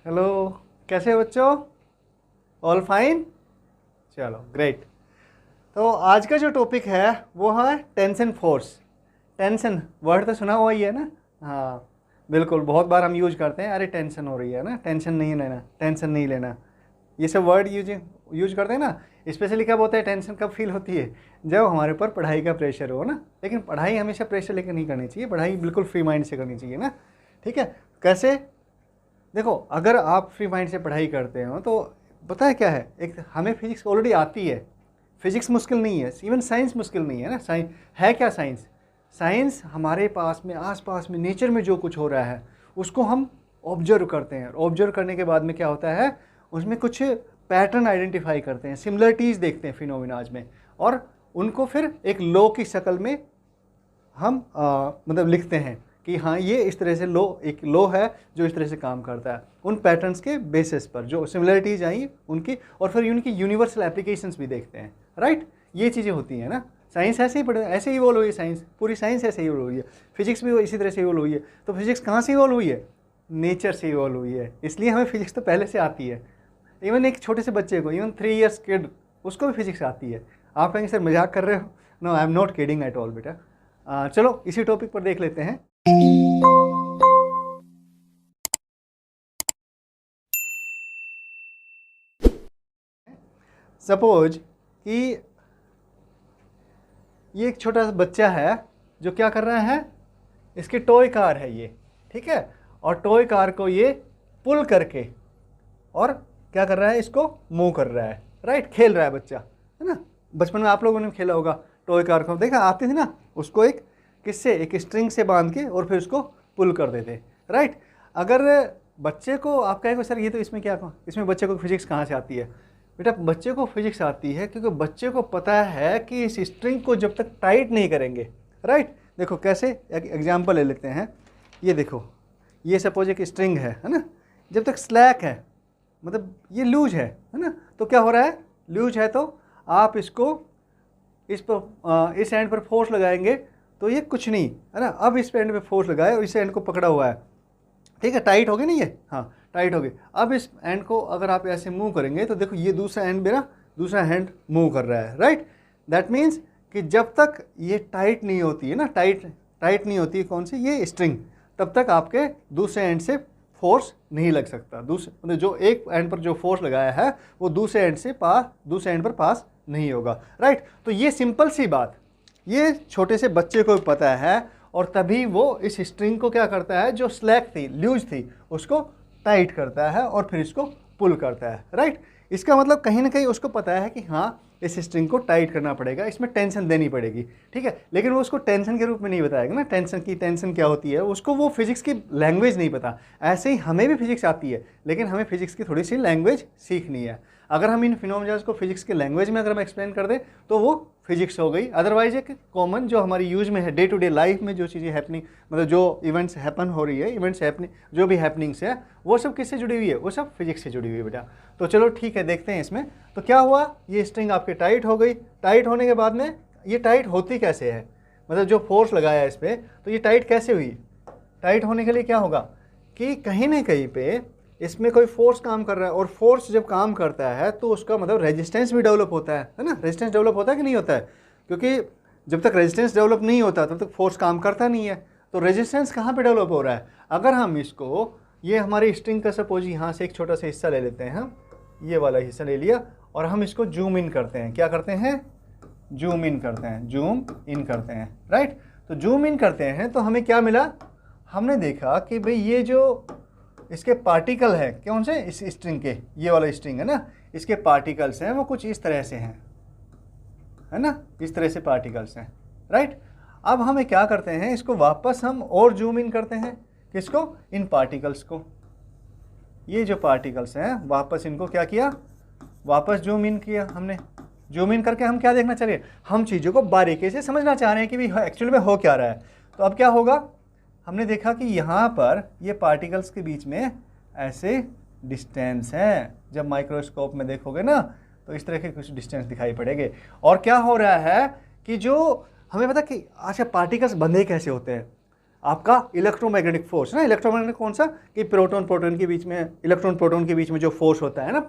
Hello, कैसे हो बच्चों? All fine? चलो ग्रेट। तो आज का जो टॉपिक है वो है टेंशन फोर्स। टेंशन वर्ड तो सुना हुआ ही है ना? हाँ बिल्कुल, बहुत बार हम यूज करते हैं, अरे टेंशन हो रही है ना, टेंशन नहीं लेना, टेंशन नहीं लेना, ये सब वर्ड यूज करते हैं ना। स्पेशली कब होता है टेंशन, कब फील होती है? जब हमारे ऊपर पढ़ाई का प्रेशर हो ना। लेकिन पढ़ाई हमेशा प्रेशर लेकर नहीं करनी चाहिए, पढ़ाई बिल्कुल फ्री माइंड से करनी चाहिए ना। ठीक है, कैसे? देखो, अगर आप फ्री माइंड से पढ़ाई करते हो तो पता है क्या है, एक हमें फिजिक्स ऑलरेडी आती है। फिजिक्स मुश्किल नहीं है, इवन साइंस मुश्किल नहीं है ना। साइंस है क्या? साइंस साइंस हमारे पास में, आसपास में, नेचर में जो कुछ हो रहा है उसको हम ऑब्जर्व करते हैं। ऑब्जर्व करने के बाद में क्या होता है, उसमें कुछ पैटर्न आइडेंटिफाई करते हैं, सिमिलरिटीज़ देखते हैं फिनोमिनाज में, और उनको फिर एक लॉ की शक्ल में हम मतलब लिखते हैं कि हाँ ये इस तरह से लो, एक लो है जो इस तरह से काम करता है। उन पैटर्न्स के बेसिस पर जो सिमिलरिटीज आई उनकी, और फिर उनकी यूनिवर्सल एप्लीकेशंस भी देखते हैं। राइट, ये चीज़ें होती हैं ना। साइंस ऐसे ही पढ़े, ऐसे ही इवॉल्व हुई है साइंस, पूरी साइंस ऐसे ही इवॉल्व हुई है। फिजिक्स भी इसी तरह से इवॉल्व हुई है। तो फिजिक्स कहाँ से इवॉल्व हुई है? नेचर से इवॉल्व हुई है, इसलिए हमें फिजिक्स तो पहले से आती है। इवन एक छोटे से बच्चे को, इवन 3 ईयर्स किड, उसको भी फिजिक्स आती है। आप कहेंगे सर मजाक कर रहे हो? No, I am not kidding at all बेटा। चलो इसी टॉपिक पर देख लेते हैं। सपोज कि ये एक छोटा सा बच्चा है जो क्या कर रहा है, इसकी टॉय कार है ये, ठीक है, और टॉय कार को ये पुल करके और क्या कर रहा है, इसको मूव कर रहा है। राइट, खेल रहा है बच्चा, है ना। बचपन में आप लोगों ने खेला होगा, टॉय कार को देखा, आती थी ना, उसको एक किससे, एक स्ट्रिंग से बांध के और फिर उसको पुल कर देते। राइट, अगर बच्चे को आप कहेंगे सर ये तो इसमें क्या, इसमें बच्चे को फिजिक्स कहाँ से आती है? बेटा बच्चे को फिजिक्स आती है क्योंकि बच्चे को पता है कि इस स्ट्रिंग को जब तक टाइट नहीं करेंगे। राइट, देखो कैसे, एक एग्जाम्पल ले लेते हैं। ये देखो, ये सपोज एक स्ट्रिंग है ना, जब तक स्लैक है, मतलब ये लूज है ना, तो क्या हो रहा है, लूज है तो आप इसको इस पर इस एंड पर फोर्स लगाएंगे तो ये कुछ नहीं है ना। अब इस एंड पे फोर्स लगाए और इस एंड को पकड़ा हुआ है, ठीक है, टाइट हो गई नहीं ये, हाँ टाइट हो गई। अब इस एंड को अगर आप ऐसे मूव करेंगे तो देखो ये दूसरा एंड मेरा, दूसरा हैंड मूव कर रहा है। राइट, दैट मीन्स कि जब तक ये टाइट नहीं होती है ना, टाइट नहीं होती है कौन सी, ये स्ट्रिंग, तब तक आपके दूसरे एंड से फोर्स नहीं लग सकता। दूसरे मतलब जो एक एंड पर जो फोर्स लगाया है वो दूसरे एंड पर पास नहीं होगा। राइट, तो ये सिंपल सी बात ये छोटे से बच्चे को भी पता है, और तभी वो इस स्ट्रिंग को क्या करता है, जो स्लैक थी, लूज थी, उसको टाइट करता है और फिर इसको पुल करता है। राइट, इसका मतलब कहीं ना कहीं उसको पता है कि हाँ इस स्ट्रिंग को टाइट करना पड़ेगा, इसमें टेंशन देनी पड़ेगी, ठीक है। लेकिन वो उसको टेंशन के रूप में नहीं बताएगा ना, टेंशन क्या होती है, उसको वो फिजिक्स की लैंग्वेज नहीं पता। ऐसे ही हमें भी फिजिक्स आती है, लेकिन हमें फिजिक्स की थोड़ी सी लैंग्वेज सीखनी है। अगर हम इन फिनोमेनन्स को फिजिक्स के लैंग्वेज में अगर हम एक्सप्लेन कर दें तो वो फिजिक्स हो गई। अदरवाइज एक कॉमन जो हमारी यूज में है, डे टू डे लाइफ में जो चीज़ें हैपनिंग, मतलब जो इवेंट्स हैपन हो रही है, इवेंट्स हैपनिंग, जो भी हैपनिंग्स है वो सब किससे जुड़ी हुई है, वो सब फिजिक्स से जुड़ी हुई है बेटा। तो चलो ठीक है, देखते हैं इसमें। तो क्या हुआ, ये स्ट्रिंग आपके टाइट हो गई। टाइट होने के बाद में ये टाइट होती कैसे है, मतलब जो फोर्स लगाया है इस पर, तो ये टाइट कैसे हुई? टाइट होने के लिए क्या होगा कि कहीं ना कहीं पे इसमें कोई फोर्स काम कर रहा है, और फोर्स जब काम करता है तो उसका मतलब रेजिस्टेंस भी डेवलप होता है ना। रेजिस्टेंस डेवलप होता है कि नहीं होता है? क्योंकि जब तक रेजिस्टेंस डेवलप नहीं होता तब तक फोर्स काम करता नहीं है। तो रेजिस्टेंस कहाँ पे डेवलप हो रहा है? अगर हम इसको, ये हमारी स्ट्रिंग का सपोज यहाँ से एक छोटा सा हिस्सा ले लेते हैं हम, ये वाला हिस्सा ले लिया, और हम इसको जूम इन करते हैं। क्या करते हैं? जूम इन करते हैं, जूम इन करते हैं। राइट, तो जूम इन करते हैं तो हमें क्या मिला, हमने देखा कि भाई ये जो इसके पार्टिकल है, कौन से, इस स्ट्रिंग के, ये वाला स्ट्रिंग है ना, इसके पार्टिकल्स हैं वो कुछ इस तरह से हैं, है ना, इस तरह से पार्टिकल्स हैं। राइट, अब हमें क्या करते हैं, इसको वापस हम और जूम इन करते हैं। किसको? इन पार्टिकल्स को। ये जो पार्टिकल्स हैं वापस इनको क्या किया, वापस जूम इन किया हमने। जूम इन करके हम क्या देखना चाह रहे हैं, हम चीज़ों को बारीकी से समझना चाह रहे हैं कि भाई एक्चुअली में हो क्या रहा है। तो अब क्या होगा, हमने देखा कि यहाँ पर ये पार्टिकल्स के बीच में ऐसे डिस्टेंस है। जब माइक्रोस्कोप में देखोगे ना तो इस तरह के कुछ डिस्टेंस दिखाई पड़ेंगे। और क्या हो रहा है कि जो हमें पता कि अच्छा पार्टिकल्स बंधे कैसे होते हैं, आपका इलेक्ट्रोमैग्नेटिक फोर्स ना, इलेक्ट्रोमैग्नेटिक कौन सा, कि प्रोटॉन प्रोटॉन के बीच में, इलेक्ट्रॉन प्रोटॉन के बीच में जो फोर्स होता है ना,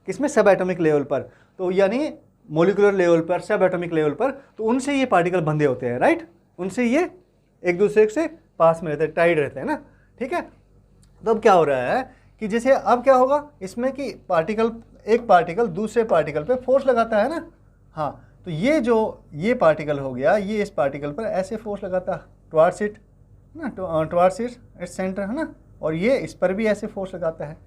किसमें, सब एटॉमिक लेवल पर, तो यानी मोलिकुलर लेवल पर, सब एटॉमिक लेवल पर, तो उनसे ये पार्टिकल बंधे होते हैं, राइट, उनसे ये एक दूसरे से पास में रहते हैं, टाइड रहते हैं ना, ठीक है। तो अब क्या हो रहा है कि जैसे अब क्या होगा इसमें कि पार्टिकल, एक पार्टिकल दूसरे पार्टिकल पे फोर्स लगाता है ना, हाँ, तो ये जो ये पार्टिकल हो गया, ये इस पार्टिकल पर ऐसे फोर्स लगाता टुवार्ड्स इट ना, टुवार्ड्स इट सेंटर है ना, और ये इस पर भी ऐसे फोर्स लगाता है।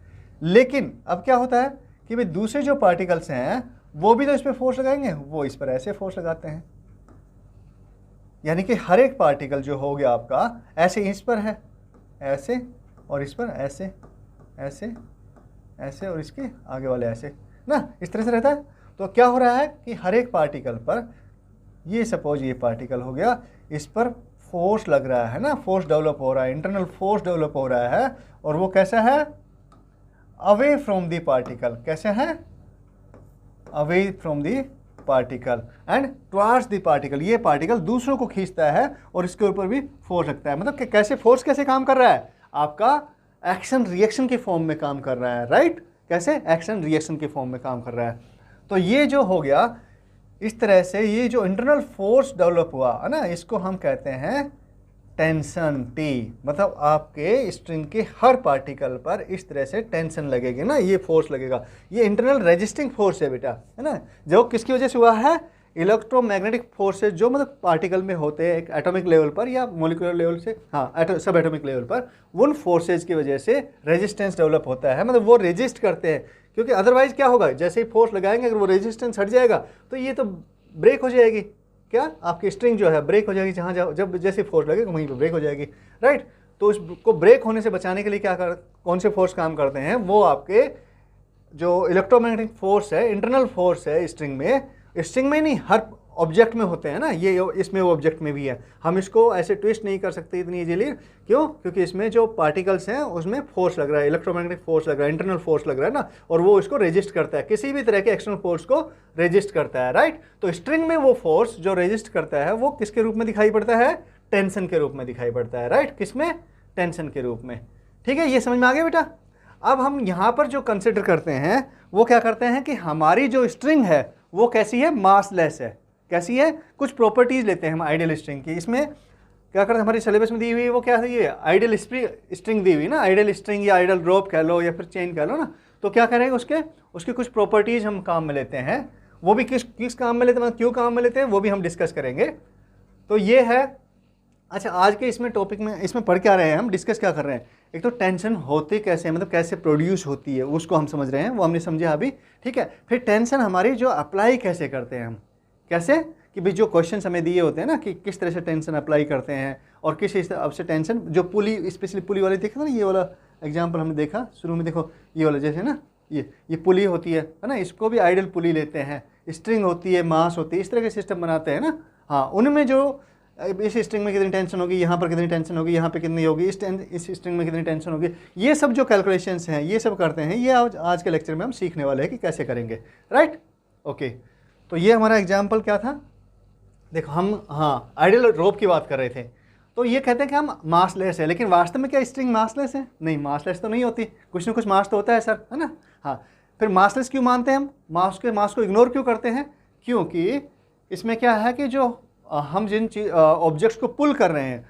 लेकिन अब क्या होता है कि भाई दूसरे जो पार्टिकल्स हैं वो भी तो इस पर फोर्स लगाएंगे, वो इस पर ऐसे फोर्स लगाते हैं, यानी कि हर एक पार्टिकल जो हो गया आपका ऐसे इस पर है ऐसे, और इस पर ऐसे ऐसे ऐसे, और इसके आगे वाले ऐसे ना, इस तरह से रहता है। तो क्या हो रहा है कि हर एक पार्टिकल पर, ये सपोज ये पार्टिकल हो गया, इस पर फोर्स लग रहा है ना, फोर्स डेवलप हो रहा है, इंटरनल फोर्स डेवलप हो रहा है, और वो कैसा है, अवे फ्रॉम द पार्टिकल, कैसे है, away from the particle and towards the particle, ये पार्टिकल दूसरों को खींचता है और इसके ऊपर भी फोर्स लगता है। मतलब कि कैसे फोर्स कैसे काम कर रहा है, आपका एक्शन रिएक्शन के फॉर्म में काम कर रहा है, राइट, कैसे, एक्शन रिएक्शन के फॉर्म में काम कर रहा है। तो ये जो हो गया इस तरह से, ये जो इंटरनल फोर्स डेवलप हुआ है ना, इसको हम कहते हैं टेंशन, टी, मतलब आपके स्ट्रिंग के हर पार्टिकल पर इस तरह से टेंशन लगेगी ना, ये फोर्स लगेगा, ये इंटरनल रेजिस्टिंग फोर्स है बेटा, है ना, जो किसकी वजह से हुआ है, इलेक्ट्रोमैग्नेटिक फोर्सेज जो मतलब पार्टिकल में होते हैं एक एटॉमिक लेवल पर या मोलिकुलर लेवल से, हाँ सब एटॉमिक लेवल पर, उन फोर्सेज की वजह से रेजिस्टेंस डेवलप होता है, मतलब वो रेजिस्ट करते हैं, क्योंकि अदरवाइज क्या होगा, जैसे ही फोर्स लगाएंगे अगर वो रेजिस्टेंस हट जाएगा तो ये तो ब्रेक हो जाएगी, क्या आपकी स्ट्रिंग जो है ब्रेक हो जाएगी, जहाँ जब जैसे फोर्स लगेगा वहीं पर ब्रेक हो जाएगी, राइट। तो उसको ब्रेक होने से बचाने के लिए कौन से फोर्स काम करते हैं, वो आपके जो इलेक्ट्रोमैग्नेटिक फोर्स है, इंटरनल फोर्स है स्ट्रिंग में नहीं, हर ऑब्जेक्ट में होते हैं ना, ये इसमें वो ऑब्जेक्ट में भी है, हम इसको ऐसे ट्विस्ट नहीं कर सकते इतनी इजीली, क्यों, क्योंकि इसमें जो पार्टिकल्स हैं उसमें फोर्स लग रहा है, इलेक्ट्रोमैग्नेटिक फोर्स लग रहा है, इंटरनल फोर्स लग रहा है ना, और वो इसको रेजिस्ट करता है, किसी भी तरह के एक्सटर्नल फोर्स को रेजिस्ट करता है, राइट। तो स्ट्रिंग में वो फोर्स जो रेजिस्ट करता है वो किसके रूप में दिखाई पड़ता है, टेंशन के रूप में दिखाई पड़ता है, राइट, किसमें, टेंशन के रूप में, ठीक है, ये समझ में आ गया बेटा। अब हम यहाँ पर जो कंसिडर करते हैं वो क्या करते हैं कि हमारी जो स्ट्रिंग है वो कैसी है, मासलेस है, कैसी है, कुछ प्रॉपर्टीज लेते हैं हम आइडियल स्ट्रिंग की, इसमें क्या करते हैं, हमारे सिलेबस में दी हुई है वो क्या है, ये आइडियल स्ट्रिंग दी हुई ना, आइडियल स्ट्रिंग या आइडियल रोप कह लो या फिर चेन कह लो ना, तो क्या करेंगे उसके कुछ प्रॉपर्टीज हम काम में लेते हैं, वो भी किस काम में लेते हैं, क्यों काम में लेते हैं, वो भी हम डिस्कस करेंगे। तो ये है, अच्छा आज के इसमें टॉपिक में इसमें पढ़ के आ रहे हैं, हम डिस्कस क्या कर रहे हैं, एक तो टेंशन होती कैसे, मतलब कैसे प्रोड्यूस होती है उसको हम समझ रहे हैं, वो हमने समझा अभी, ठीक है। फिर टेंशन हमारी जो अप्लाई कैसे करते हैं हम, कैसे कि भाई जो क्वेश्चंस हमें दिए होते हैं ना कि किस तरह से टेंशन अप्लाई करते हैं, और किस हिसाब से टेंशन, जो पुली, स्पेशली पुली वाले देखा ना, ये वाला एग्जाम्पल हमने देखा शुरू में, देखो ये वाला जैसे ना, ये पुली होती है ना, इसको भी आइडियल पुली लेते हैं, स्ट्रिंग होती है, मास होती है, इस तरह के सिस्टम बनाते हैं ना, हाँ, उनमें जो इस स्ट्रिंग में कितनी टेंशन होगी, यहाँ पर कितनी टेंशन होगी, यहाँ पे कितनी होगी, इस स्ट्रिंग में कितनी टेंशन होगी, ये सब जो कैलकुलेशंस हैं ये सब करते हैं, ये आज के लेक्चर में हम सीखने वाले हैं कि कैसे करेंगे, राइट, ओके। तो ये हमारा एग्जाम्पल क्या था, देखो हम हाँ आइडियल रोप की बात कर रहे थे, तो ये कहते हैं कि हम मासलेस है, लेकिन वास्तव में क्या स्ट्रिंग मासलेस है, नहीं, मासलेस तो नहीं होती, कुछ ना कुछ मास तो होता है सर, है ना, हाँ। फिर मासलेस क्यों मानते हैं हम, मास को इग्नोर क्यों करते हैं, क्योंकि इसमें क्या है कि जो हम जिन ऑब्जेक्ट्स को पुल कर रहे हैं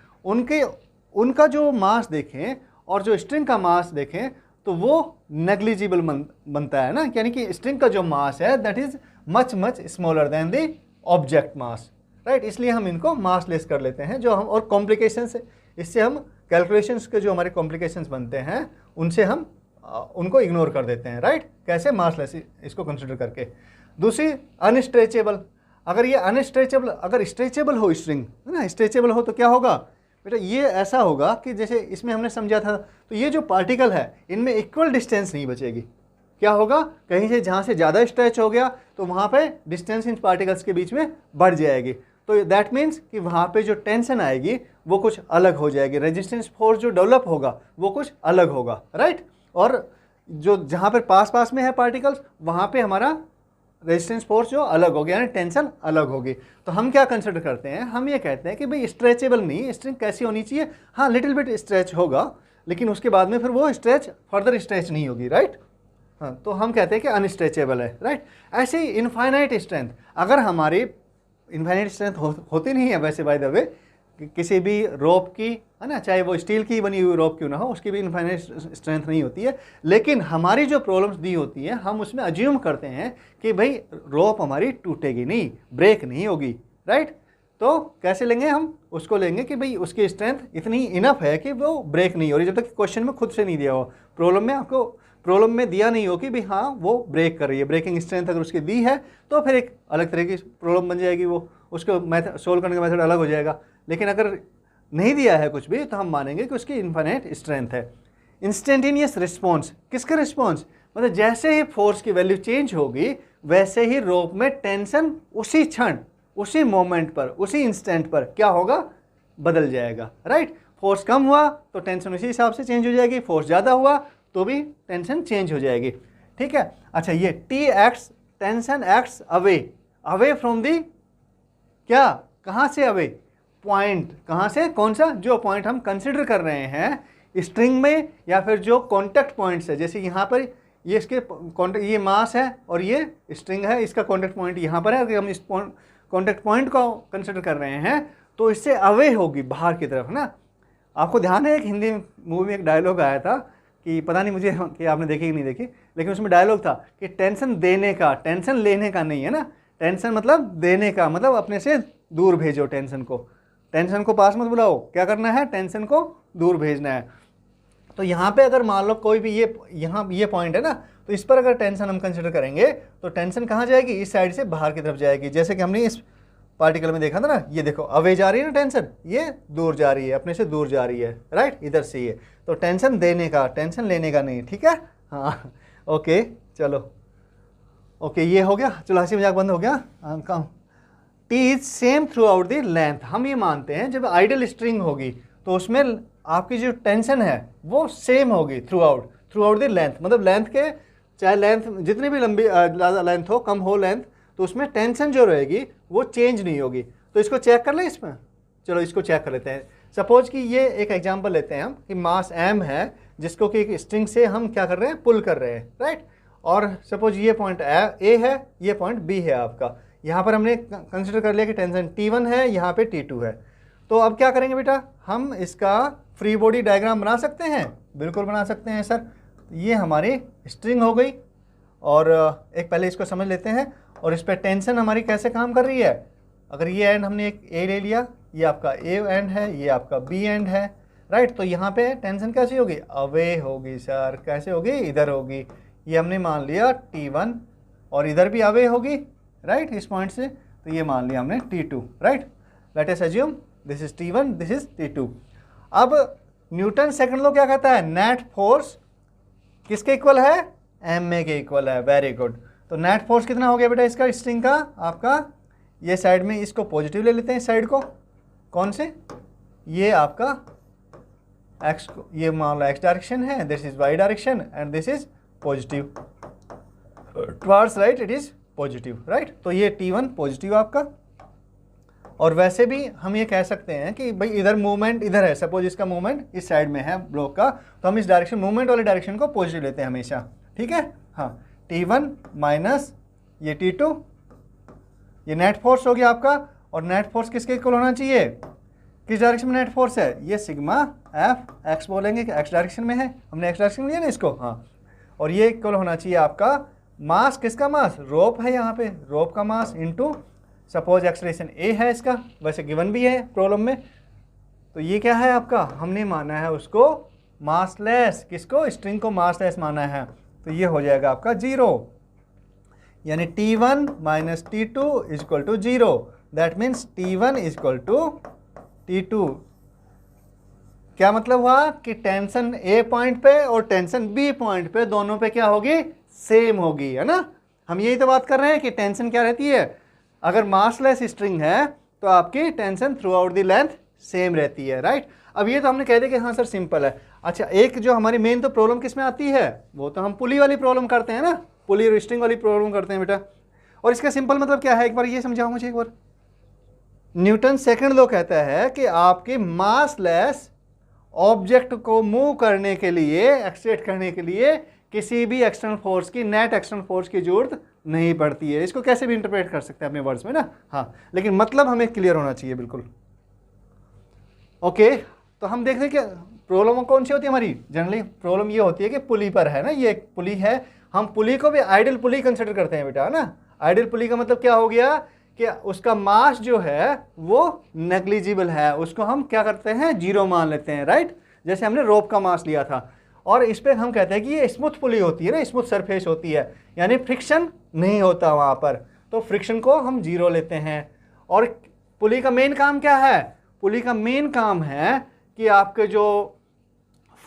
उनका जो मास देखें और जो स्ट्रिंग का मास देखें तो वो नेग्लिजिबल बनता है ना, यानी कि स्ट्रिंग का जो मास है that is much smaller than the object mass, right, इसलिए हम इनको मासलेस कर लेते हैं, जो हम और कॉम्प्लिकेशंस, इससे हम कैलकुलेशंस के जो हमारे कॉम्प्लिकेशंस बनते हैं उनसे हम उनको इग्नोर कर देते हैं, राइट, कैसे, मासलेस इसको कंसिडर करके। दूसरी अनस्ट्रेचेबल, अगर ये अनस्ट्रेचेबल, अगर स्ट्रेचेबल हो स्ट्रिंग, है ना, स्ट्रेचेबल हो तो क्या होगा बेटा, ये ऐसा होगा कि जैसे इसमें हमने समझा था, तो ये जो पार्टिकल है इनमें इक्वल डिस्टेंस नहीं बचेगी, क्या होगा, कहीं से जहाँ से ज़्यादा स्ट्रेच हो गया तो वहाँ पे डिस्टेंस इन पार्टिकल्स के बीच में बढ़ जाएगी, तो दैट मीन्स कि वहाँ पे जो टेंशन आएगी वो कुछ अलग हो जाएगी, रेजिस्टेंस फोर्स जो डेवलप होगा वो कुछ अलग होगा, राइट। और जो जहाँ पर पास में है पार्टिकल्स वहाँ पे हमारा रेजिस्टेंस फोर्स जो अलग होगी, यानी टेंशन अलग होगी। तो हम क्या कंसिडर करते हैं, हम ये कहते हैं कि भाई स्ट्रेचेबल नहीं, स्ट्रिंग कैसी होनी चाहिए, हाँ लिटिल बिट स्ट्रेच होगा, लेकिन उसके बाद में फिर वो स्ट्रेच फर्दर स्ट्रेच नहीं होगी, राइट। हाँ, तो हम कहते हैं कि अनस्ट्रेचेबल है, राइट। ऐसे ही इनफाइनाइट स्ट्रेंथ, अगर हमारी इनफाइनाइट स्ट्रेंथ होती नहीं है वैसे बाय द वे, किसी भी रोप की, है ना, चाहे वो स्टील की बनी हुई रोप क्यों ना हो, उसकी भी इनफाइनाइट स्ट्रेंथ नहीं होती है। लेकिन हमारी जो प्रॉब्लम्स दी होती है, हम उसमें अज्यूम करते हैं कि भाई रोप हमारी टूटेगी नहीं, ब्रेक नहीं होगी, राइट। तो कैसे लेंगे हम उसको, लेंगे कि भाई उसकी स्ट्रेंथ इतनी इनफ है कि वो ब्रेक नहीं हो रही, जब तक क्वेश्चन में खुद से नहीं दिया हो, प्रॉब्लम में आपको प्रॉब्लम में दिया नहीं हो कि भाई हाँ वो ब्रेक कर रही है, ब्रेकिंग स्ट्रेंथ अगर उसकी दी है तो फिर एक अलग तरह की प्रॉब्लम बन जाएगी, वो उसको मेथड सोल्व करने का मेथड अलग हो जाएगा। लेकिन अगर नहीं दिया है कुछ भी तो हम मानेंगे कि उसकी इनफाइनाइट स्ट्रेंथ है। इंस्टेंटेनियस रिस्पॉन्स, किसका रिस्पॉन्स, मतलब जैसे ही फोर्स की वैल्यू चेंज होगी वैसे ही रोप में टेंशन उसी क्षण, उसी मोमेंट पर, उसी इंस्टेंट पर क्या होगा, बदल जाएगा, राइट। फोर्स कम हुआ तो टेंशन उसी हिसाब से चेंज हो जाएगी, फोर्स ज़्यादा हुआ तो भी टेंशन चेंज हो जाएगी, ठीक है। अच्छा, ये T acts, tension acts away, away from the, क्या, कहाँ से अवे, पॉइंट, कहाँ से, कौन सा, जो पॉइंट हम कंसिडर कर रहे हैं स्ट्रिंग में, या फिर जो कॉन्टैक्ट पॉइंट्स है, जैसे यहाँ पर ये इसके ये मास है और ये स्ट्रिंग है, इसका कॉन्टैक्ट पॉइंट यहाँ पर है, अगर हम इस कॉन्टैक्ट पॉइंट को कंसिडर कर रहे हैं तो इससे अवे होगी बाहर की तरफ ना। आपको ध्यान है एक हिंदी मूवी में एक डायलॉग आया था कि पता नहीं मुझे कि आपने देखी कि नहीं देखी, लेकिन उसमें डायलॉग था कि टेंशन देने का, टेंशन लेने का नहीं है ना, टेंशन मतलब देने का, मतलब अपने से दूर भेजो टेंशन को, टेंशन को पास मत बुलाओ, क्या करना है, टेंशन को दूर भेजना है। तो यहाँ पे अगर मान लो कोई भी ये पॉइंट है ना, तो इस पर अगर टेंशन हम कंसिडर करेंगे तो टेंशन कहाँ जाएगी, इस साइड से बाहर की तरफ जाएगी। जैसे कि हमने इस पार्टिकल में देखा था ना, ये देखो अवे जा रही है ना टेंशन, ये दूर जा रही है, अपने से दूर जा रही है, राइट, इधर से ये, तो टेंशन देने का, टेंशन लेने का नहीं, ठीक है। हाँ ओके, चलो ओके, ये हो गया, चलो हंसी मजाक बंद हो गया। T is same through out the length, हम ये मानते हैं जब आइडल स्ट्रिंग होगी तो उसमें आपकी जो टेंशन है वो सेम होगी थ्रू आउट द लेंथ, मतलब लेंथ के, चाहे लेंथ जितनी भी लंबी लेंथ हो, कम हो लेंथ, तो उसमें टेंशन जो रहेगी वो चेंज नहीं होगी। तो इसको चेक कर लें इसमें, चलो इसको चेक कर लेते हैं। सपोज कि ये एक एग्जांपल लेते हैं हम कि मास m है जिसको कि एक स्ट्रिंग से हम क्या कर रहे हैं, पुल कर रहे हैं, राइट। और सपोज ये पॉइंट A है, ये पॉइंट B है आपका, यहाँ पर हमने कंसिडर कर लिया कि टेंशन T1 है, यहाँ पे T2 है। तो अब क्या करेंगे बेटा, हम इसका फ्री बॉडी डायग्राम बना सकते हैं, बिल्कुल बना सकते हैं सर। ये हमारी स्ट्रिंग हो गई, और एक पहले इसको समझ लेते हैं, और इस पर टेंशन हमारी कैसे काम कर रही है। अगर ये एंड हमने एक A ले लिया, ये आपका A एंड है, ये आपका B एंड है, राइट। तो यहाँ पे टेंशन कैसी होगी, अवे होगी सर, कैसे होगी, इधर होगी। ये हमने मान लिया T1, और इधर भी अवे होगी, राइट, इस पॉइंट से, तो ये मान लिया हमने T2, right. Let us assume this is T1, this is T2। अब न्यूटन सेकंड लॉ क्या कहता है, नेट फोर्स किसके इक्वल है, ma के इक्वल है, वेरी गुड। तो नेट फोर्स कितना हो गया बेटा इसका, स्ट्रिंग का आपका, ये साइड में इसको पॉजिटिव ले लेते हैं, इस साइड को, कौन से, ये आपका x को, ये मान लो x डायरेक्शन है, this is y direction, and this is positive towards right, it is positive, right. तो ये T1 पॉजिटिव आपका। और वैसे भी हम ये कह सकते हैं कि भाई इधर मूवमेंट इधर है, सपोज इसका मूवमेंट इस साइड में है ब्लॉक का, तो हम इस डायरेक्शन, मूवमेंट वाले डायरेक्शन को पॉजिटिव लेते हैं हमेशा, ठीक है। हाँ, T1 माइनस ये T2, ये नेट फोर्स हो गया आपका। और नेट फोर्स किसके इक्वल होना चाहिए, किस डायरेक्शन में नेट फोर्स है, ये सिग्मा एफ, एक्स बोलेंगे कि एक्स डायरेक्शन में है, हमने एक्स डायरेक्शन में लिया ना इसको, हाँ। और ये इक्वल होना चाहिए आपका मास, किसका मास, रोप है यहाँ पे, रोप का मास इनटू सपोज एक्सलेशन ए है इसका, वैसे गिवन भी है प्रॉब्लम में। तो ये क्या है आपका, हमने माना है उसको मासलेस, किसको, स्ट्रिंग को मासलेस माना है, तो ये हो जाएगा आपका 0, यानी T1 minus T2 is equal to 0। That means T1 is equal to T2। क्या मतलब हुआ कि टेंशन A पॉइंट पे और टेंशन B पॉइंट पे दोनों पे क्या होगी, सेम होगी, है ना। हम यही तो बात कर रहे हैं कि टेंशन क्या रहती है, अगर मासलेस स्ट्रिंग है तो आपकी tension through out the length same रहती है, राइट। अब ये तो हमने कह दिया कि हाँ सर सिंपल है। अच्छा, एक जो हमारी मेन तो प्रॉब्लम किस में आती है, वो तो हम पुली वाली प्रॉब्लम करते हैं ना, पुली और स्ट्रिंग वाली प्रॉब्लम करते हैं बेटा। और इसका सिंपल मतलब क्या है, एक बार ये समझाओ मुझे एक बार। न्यूटन सेकंड लॉ कहता है कि आपके मासलेस ऑब्जेक्ट को मूव करने के लिए, एक्सलेट करने के लिए किसी भी एक्सटर्नल फोर्स की, नेट एक्सटर्नल फोर्स की जरूरत नहीं पड़ती है। इसको कैसे भी इंटरप्रेट कर सकते हैं अपने वर्ड्स में ना, हाँ, लेकिन मतलब हमें क्लियर होना चाहिए बिल्कुल। ओके, तो हम देखते हैं कि प्रॉब्लम कौन सी होती है हमारी। जनरली प्रॉब्लम ये होती है कि पुली पर है ना, ये एक पुली है, हम पुली को भी आइडल पुली कंसिडर करते हैं बेटा, है ना। आइडल पुली का मतलब क्या हो गया कि उसका मास जो है वो नेग्लिजिबल है, उसको हम क्या करते हैं, जीरो मान लेते हैं, राइट। जैसे हमने रोप का मास लिया था, और इस पर हम कहते हैं कि ये स्मूथ पुली होती है ना, स्मूथ सरफेस होती है, यानी फ्रिक्शन नहीं होता वहाँ पर, तो फ्रिक्शन को हम जीरो लेते हैं। और पुली का मेन काम क्या है, पुली का मेन काम है कि आपके जो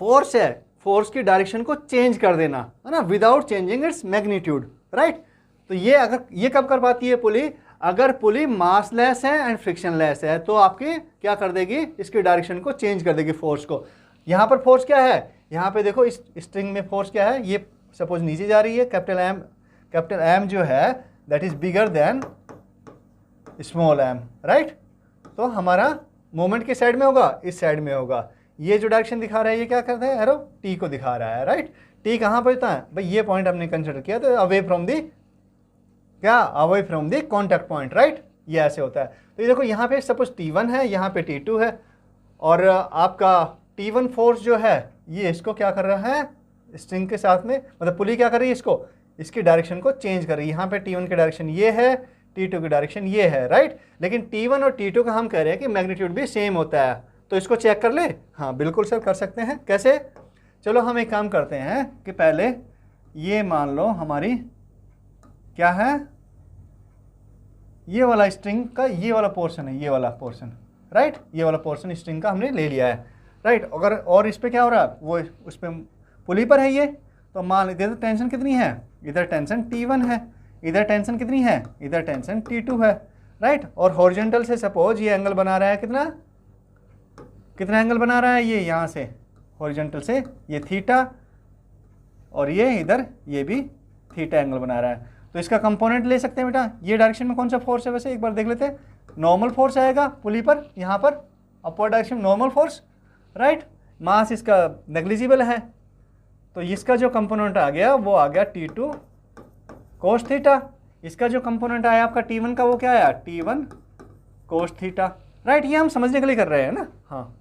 फोर्स है, फोर्स की डायरेक्शन को चेंज कर देना, है ना, without changing its magnitude, right. तो ये कब कर पाती है पुली, अगर पुली मासलेस है एंड फ्रिक्शनलेस है, तो आपकी क्या कर देगी, इसकी डायरेक्शन को चेंज कर देगी फोर्स को। यहाँ पर फोर्स क्या है, यहाँ पे देखो इस स्ट्रिंग में फोर्स क्या है, ये सपोज नीचे जा रही है, कैपिटल एम जो है that is bigger than small M, right. तो हमारा मोमेंट किस साइड में होगा, इस साइड में होगा। ये जो डायरेक्शन दिखा रहा है ये क्या करता है, एरो टी को दिखा रहा है, राइट। टी कहाँ पर होता है भाई, ये पॉइंट हमने कंसिडर किया, तो अवे फ्रॉम दी क्या, away from the contact point, right. ये ऐसे होता है। तो ये देखो यहाँ पे सपोज T1 है, यहाँ पे T2 है, और आपका T1 फोर्स जो है ये इसको क्या कर रहा है, स्ट्रिंग के साथ में, मतलब पुली क्या कर रही है, इसको, इसकी डायरेक्शन को चेंज कर रही है। यहाँ पे T1 की डायरेक्शन ये है, T2 की डायरेक्शन ये है, राइट। लेकिन T1 और T2 का हम कह रहे हैं कि मैग्नीट्यूड भी सेम होता है, तो इसको चेक कर ले। हाँ बिल्कुल सर, कर सकते हैं। कैसे, चलो हम एक काम करते हैं कि पहले ये मान लो हमारी क्या है, ये वाला स्ट्रिंग का ये वाला पोर्शन है, ये वाला पोर्शन, राइट। ये वाला पोर्शन स्ट्रिंग का हमने ले लिया है, राइट। अगर और इस पर क्या हो रहा है, वो उस पर पुली पर है ये, तो मान लेते हैं टेंशन कितनी है, इधर टेंशन T1 है, इधर टेंशन कितनी है, इधर टेंशन T2 है, राइट। और हॉरिजॉन्टल से सपोज ये एंगल बना रहा है, कितना एंगल बना रहा है, ये यहाँ से हॉरिजॉन्टल से ये थीटा, और ये इधर ये भी थीटा एंगल बना रहा है। तो इसका कंपोनेंट ले सकते हैं बेटा। ये डायरेक्शन में कौन सा फोर्स है, वैसे एक बार देख लेते हैं। नॉर्मल फोर्स आएगा पुली पर, यहाँ पर upward direction normal force, right. Mass इसका नेग्लिजिबल है, तो इसका जो कंपोनेंट आ गया वो आ गया T2 कोस थीटा। इसका जो कंपोनेंट आया आपका T1 का वो क्या आया, T1 कोस थीटा, राइट। ये हम समझने के लिए कर रहे हैं ना, हाँ,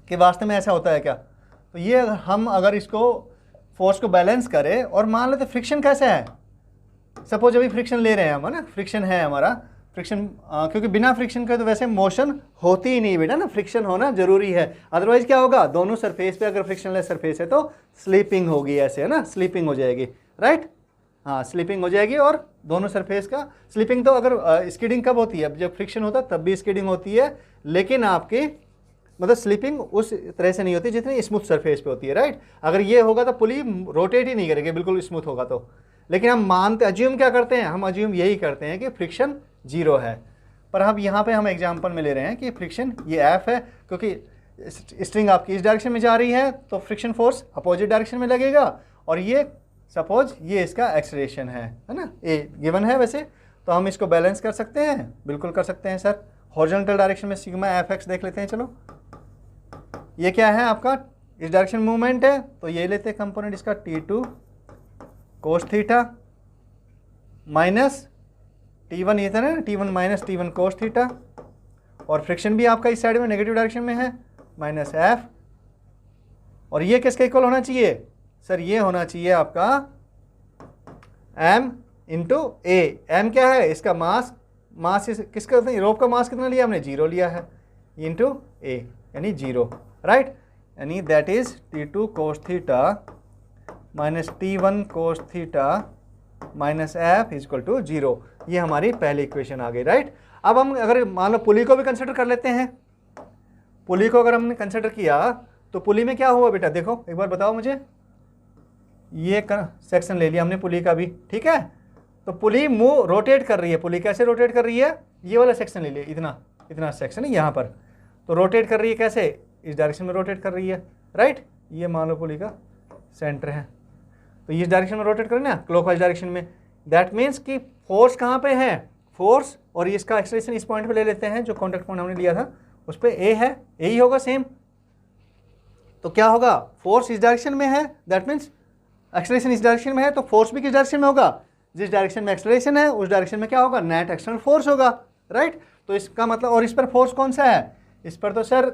कि वास्तव में ऐसा होता है क्या। तो ये हम अगर इसको फोर्स को बैलेंस करें और मान लेते फ्रिक्शन कैसे है, सपोज अभी फ्रिक्शन ले रहे हैं हम, है ना, फ्रिक्शन है हमारा, फ्रिक्शन क्योंकि बिना फ्रिक्शन के तो वैसे मोशन होती ही नहीं बेटा ना, फ्रिक्शन होना जरूरी है। अदरवाइज क्या होगा, दोनों सरफेस पे अगर फ्रिक्शनलेस सरफेस है तो स्लिपिंग होगी, ऐसे है ना, स्लिपिंग हो जाएगी, राइट। हाँ स्लिपिंग हो जाएगी, और दोनों सरफेस का स्लिपिंग तो अगर स्किडिंग कब होती है, जब फ्रिक्शन होता है तब भी स्किडिंग होती है, लेकिन आपकी मतलब स्लिपिंग उस तरह से नहीं होती जितनी स्मूथ सरफेस पे होती है, राइट। अगर ये होगा तो पुली रोटेट ही नहीं करेगी, बिल्कुल स्मूथ होगा तो। लेकिन हम मानते, अज्यूम क्या करते हैं, हम अज्यूम यही करते हैं कि फ्रिक्शन जीरो है। पर हम यहाँ पे हम एग्जांपल में ले रहे हैं कि फ्रिक्शन ये एफ है, क्योंकि स्ट्रिंग आपकी इस डायरेक्शन में जा रही है तो फ्रिक्शन फोर्स अपोजिट डायरेक्शन में लगेगा, और ये सपोज ये इसका एक्सेलरेशन है ना, ए गिवन है वैसे, तो हम इसको बैलेंस कर सकते हैं, बिल्कुल कर सकते हैं सर। हॉरिजॉन्टल डायरेक्शन में सिग्मा एफ एक्स देख लेते हैं। चलो ये क्या है आपका, इस डायरेक्शन मूवमेंट है, तो ये लेते हैं कंपोनेंट इसका T2 cos theta minus T1, ये था ना T1 minus T1 cos theta, और फ्रिक्शन भी आपका इस साइड में नेगेटिव डायरेक्शन में है, माइनस एफ। और ये किसके इक्वल होना चाहिए सर, ये होना चाहिए आपका m इंटू ए। एम क्या है, इसका मास, किसका, रोप का मास कितना लिया हमने, जीरो लिया है, इंटू ए यानी जीरो, राइट। यानी that is T2 cos theta minus T1 cos theta minus F is equal to zero. ये हमारी पहली इक्वेशन आ गई, राइट। अब हम अगर मान लो पुली को भी कंसिडर कर लेते हैं, पुली को अगर हमने कंसिडर किया तो पुली में क्या हुआ बेटा, देखो एक बार बताओ मुझे। ये सेक्शन ले लिया हमने पुली का भी, ठीक है। तो पुली मूव रोटेट कर रही है, पुली कैसे रोटेट कर रही है, ये वाला सेक्शन ले लिया, इतना सेक्शन है यहाँ पर, तो रोटेट कर रही है कैसे, इस डायरेक्शन में रोटेट कर रही है, राइट। ये मान लो पुली का सेंटर है, तो इस डायरेक्शन में रोटेट करें ना, क्लॉकवाइज डायरेक्शन में। दैट मीन्स कि फोर्स कहाँ पे है, फोर्स और इसका एक्सेलरेशन इस पॉइंट पे ले लेते हैं, जो कॉन्टैक्ट पॉइंट हमने लिया था उस पर ए है, ए ही होगा सेम। तो क्या होगा, फोर्स इस डायरेक्शन में है, दैट मीन्स एक्सेलरेशन इस डायरेक्शन में है, तो फोर्स भी किस डायरेक्शन में होगा, जिस डायरेक्शन में एक्सेलरेशन है उस डायरेक्शन में क्या होगा, नेट एक्सटर्नल फोर्स होगा, राइट। तो इसका मतलब, और इस पर फोर्स कौन सा है, इस पर तो सर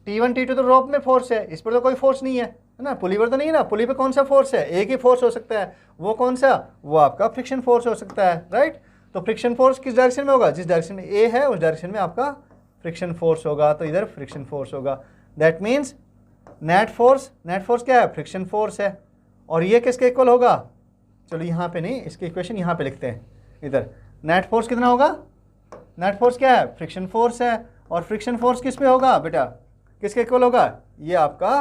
T1 T2 तो रोप में फोर्स है, इस पर तो कोई फोर्स नहीं है ना, पुली पर तो नहीं है ना, पुली पर कौन सा फोर्स है, एक ही फोर्स हो सकता है, वो कौन सा, वो आपका फ्रिक्शन फोर्स हो सकता है, राइट। तो फ्रिक्शन फोर्स किस डायरेक्शन में होगा, जिस डायरेक्शन में ए है उस डायरेक्शन में आपका फ्रिक्शन फोर्स होगा, तो इधर फ्रिक्शन फोर्स होगा। दैट मीन्स नेट फोर्स क्या है, फ्रिक्शन फोर्स है, और ये किसके इक्वल होगा, चलो यहाँ पे नहीं, इसके इक्वेशन यहाँ पे लिखते हैं, इधर नेट फोर्स कितना होगा, नेट फोर्स क्या है, फ्रिक्शन फोर्स है, और फ्रिक्शन फोर्स किस पे होगा बेटा, किसके इक्वल होगा, ये आपका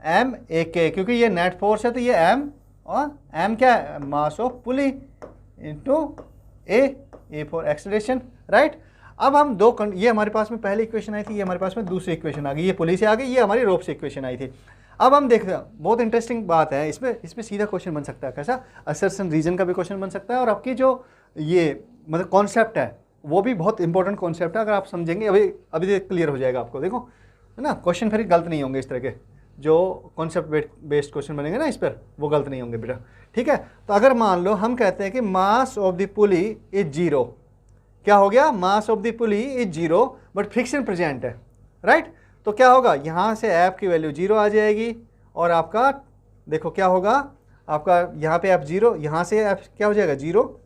एम ए के, क्योंकि ये नेट फोर्स है तो ये एम, और एम क्या है, मास of pulley into A for acceleration, right. अब हम ये हमारे पास में पहली इक्वेशन आई थी, ये हमारे पास में दूसरी इक्वेशन आ गई, ये पुली से आ गई, ये हमारी रोप से इक्वेशन आई थी। अब हम देखते हैं, बहुत इंटरेस्टिंग बात है, इसमें सीधा क्वेश्चन बन सकता है, कैसा, असर्शन रीजन का भी क्वेश्चन बन सकता है, और आपकी जो ये मतलब कॉन्सेप्ट है वो भी बहुत इंपॉर्टेंट कॉन्सेप्ट है, अगर आप समझेंगे अभी क्लियर हो जाएगा आपको, देखो है ना, क्वेश्चन फिर गलत नहीं होंगे, इस तरह के जो कॉन्सेप्ट बेस्ड क्वेश्चन बनेंगे ना इस पर, वो गलत नहीं होंगे बेटा, ठीक है। तो अगर मान लो हम कहते हैं कि mass of the pulley is zero, क्या हो गया, mass of the pulley is zero but friction present है, राइट। तो क्या होगा, यहाँ से एफ की वैल्यू जीरो आ जाएगी, और आपका देखो क्या होगा, आपका यहाँ पे एफ जीरो, यहाँ से एफ क्या हो जाएगा zero,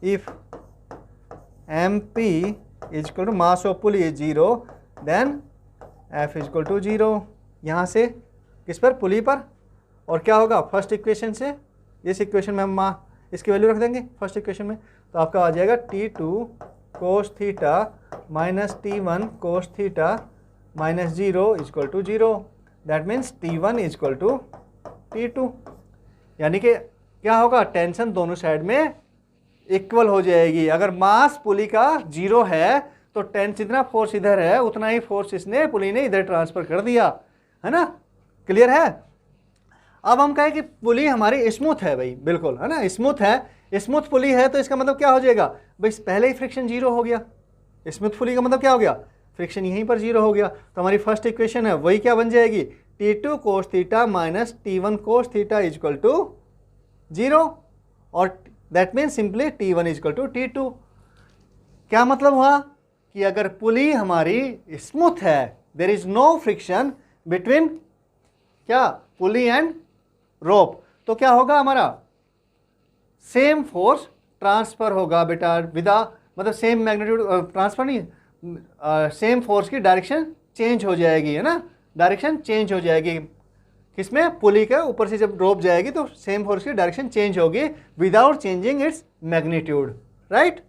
if M P is equal to mass of pulley is zero then F is equal to zero, यहाँ से किस पर, पुली पर, और क्या होगा, फर्स्ट इक्वेशन से इस इक्वेशन में हम इसकी वैल्यू रख देंगे फर्स्ट इक्वेशन में, तो आपका आ जाएगा T2 cos theta minus T1 cos theta minus zero is equal to zero, that means T1 is equal to T2, यानी कि क्या होगा, टेंशन दोनों साइड में इक्वल हो जाएगी। अगर मास पुली का जीरो है तो जितना फोर्स इधर है उतना ही फोर्स पुली ने इधर ट्रांसफर कर दिया, है ना, क्लियर है। अब हम कहें कि पुली हमारी स्मूथ है भाई, बिल्कुल है ना, स्मूथ है, स्मूथ पुली है, तो इसका मतलब क्या हो जाएगा भाई, पहले ही फ्रिक्शन जीरो हो गया, स्मूथ पुली का मतलब क्या हो गया, फ्रिक्शन यहीं पर जीरो हो गया, तो हमारी फर्स्ट इक्वेशन है वही क्या बन जाएगी, T2 cos theta minus T1 cos theta is equal to zero, और that means simply T1 is equal to T2। क्या मतलब हुआ कि अगर पुली हमारी स्मूथ है, there is no friction between क्या, पुली एंड रोप, तो क्या होगा, हमारा सेम फोर्स ट्रांसफर होगा बेटा, विदा मतलब सेम मैग्नीट्यूड ट्रांसफर नहीं, सेम फोर्स की डायरेक्शन चेंज हो जाएगी, है ना, डायरेक्शन चेंज हो जाएगी, किसमें, पुली के ऊपर से जब रोप जाएगी तो सेम फोर्स की डायरेक्शन चेंज होगी without changing its magnitude, right.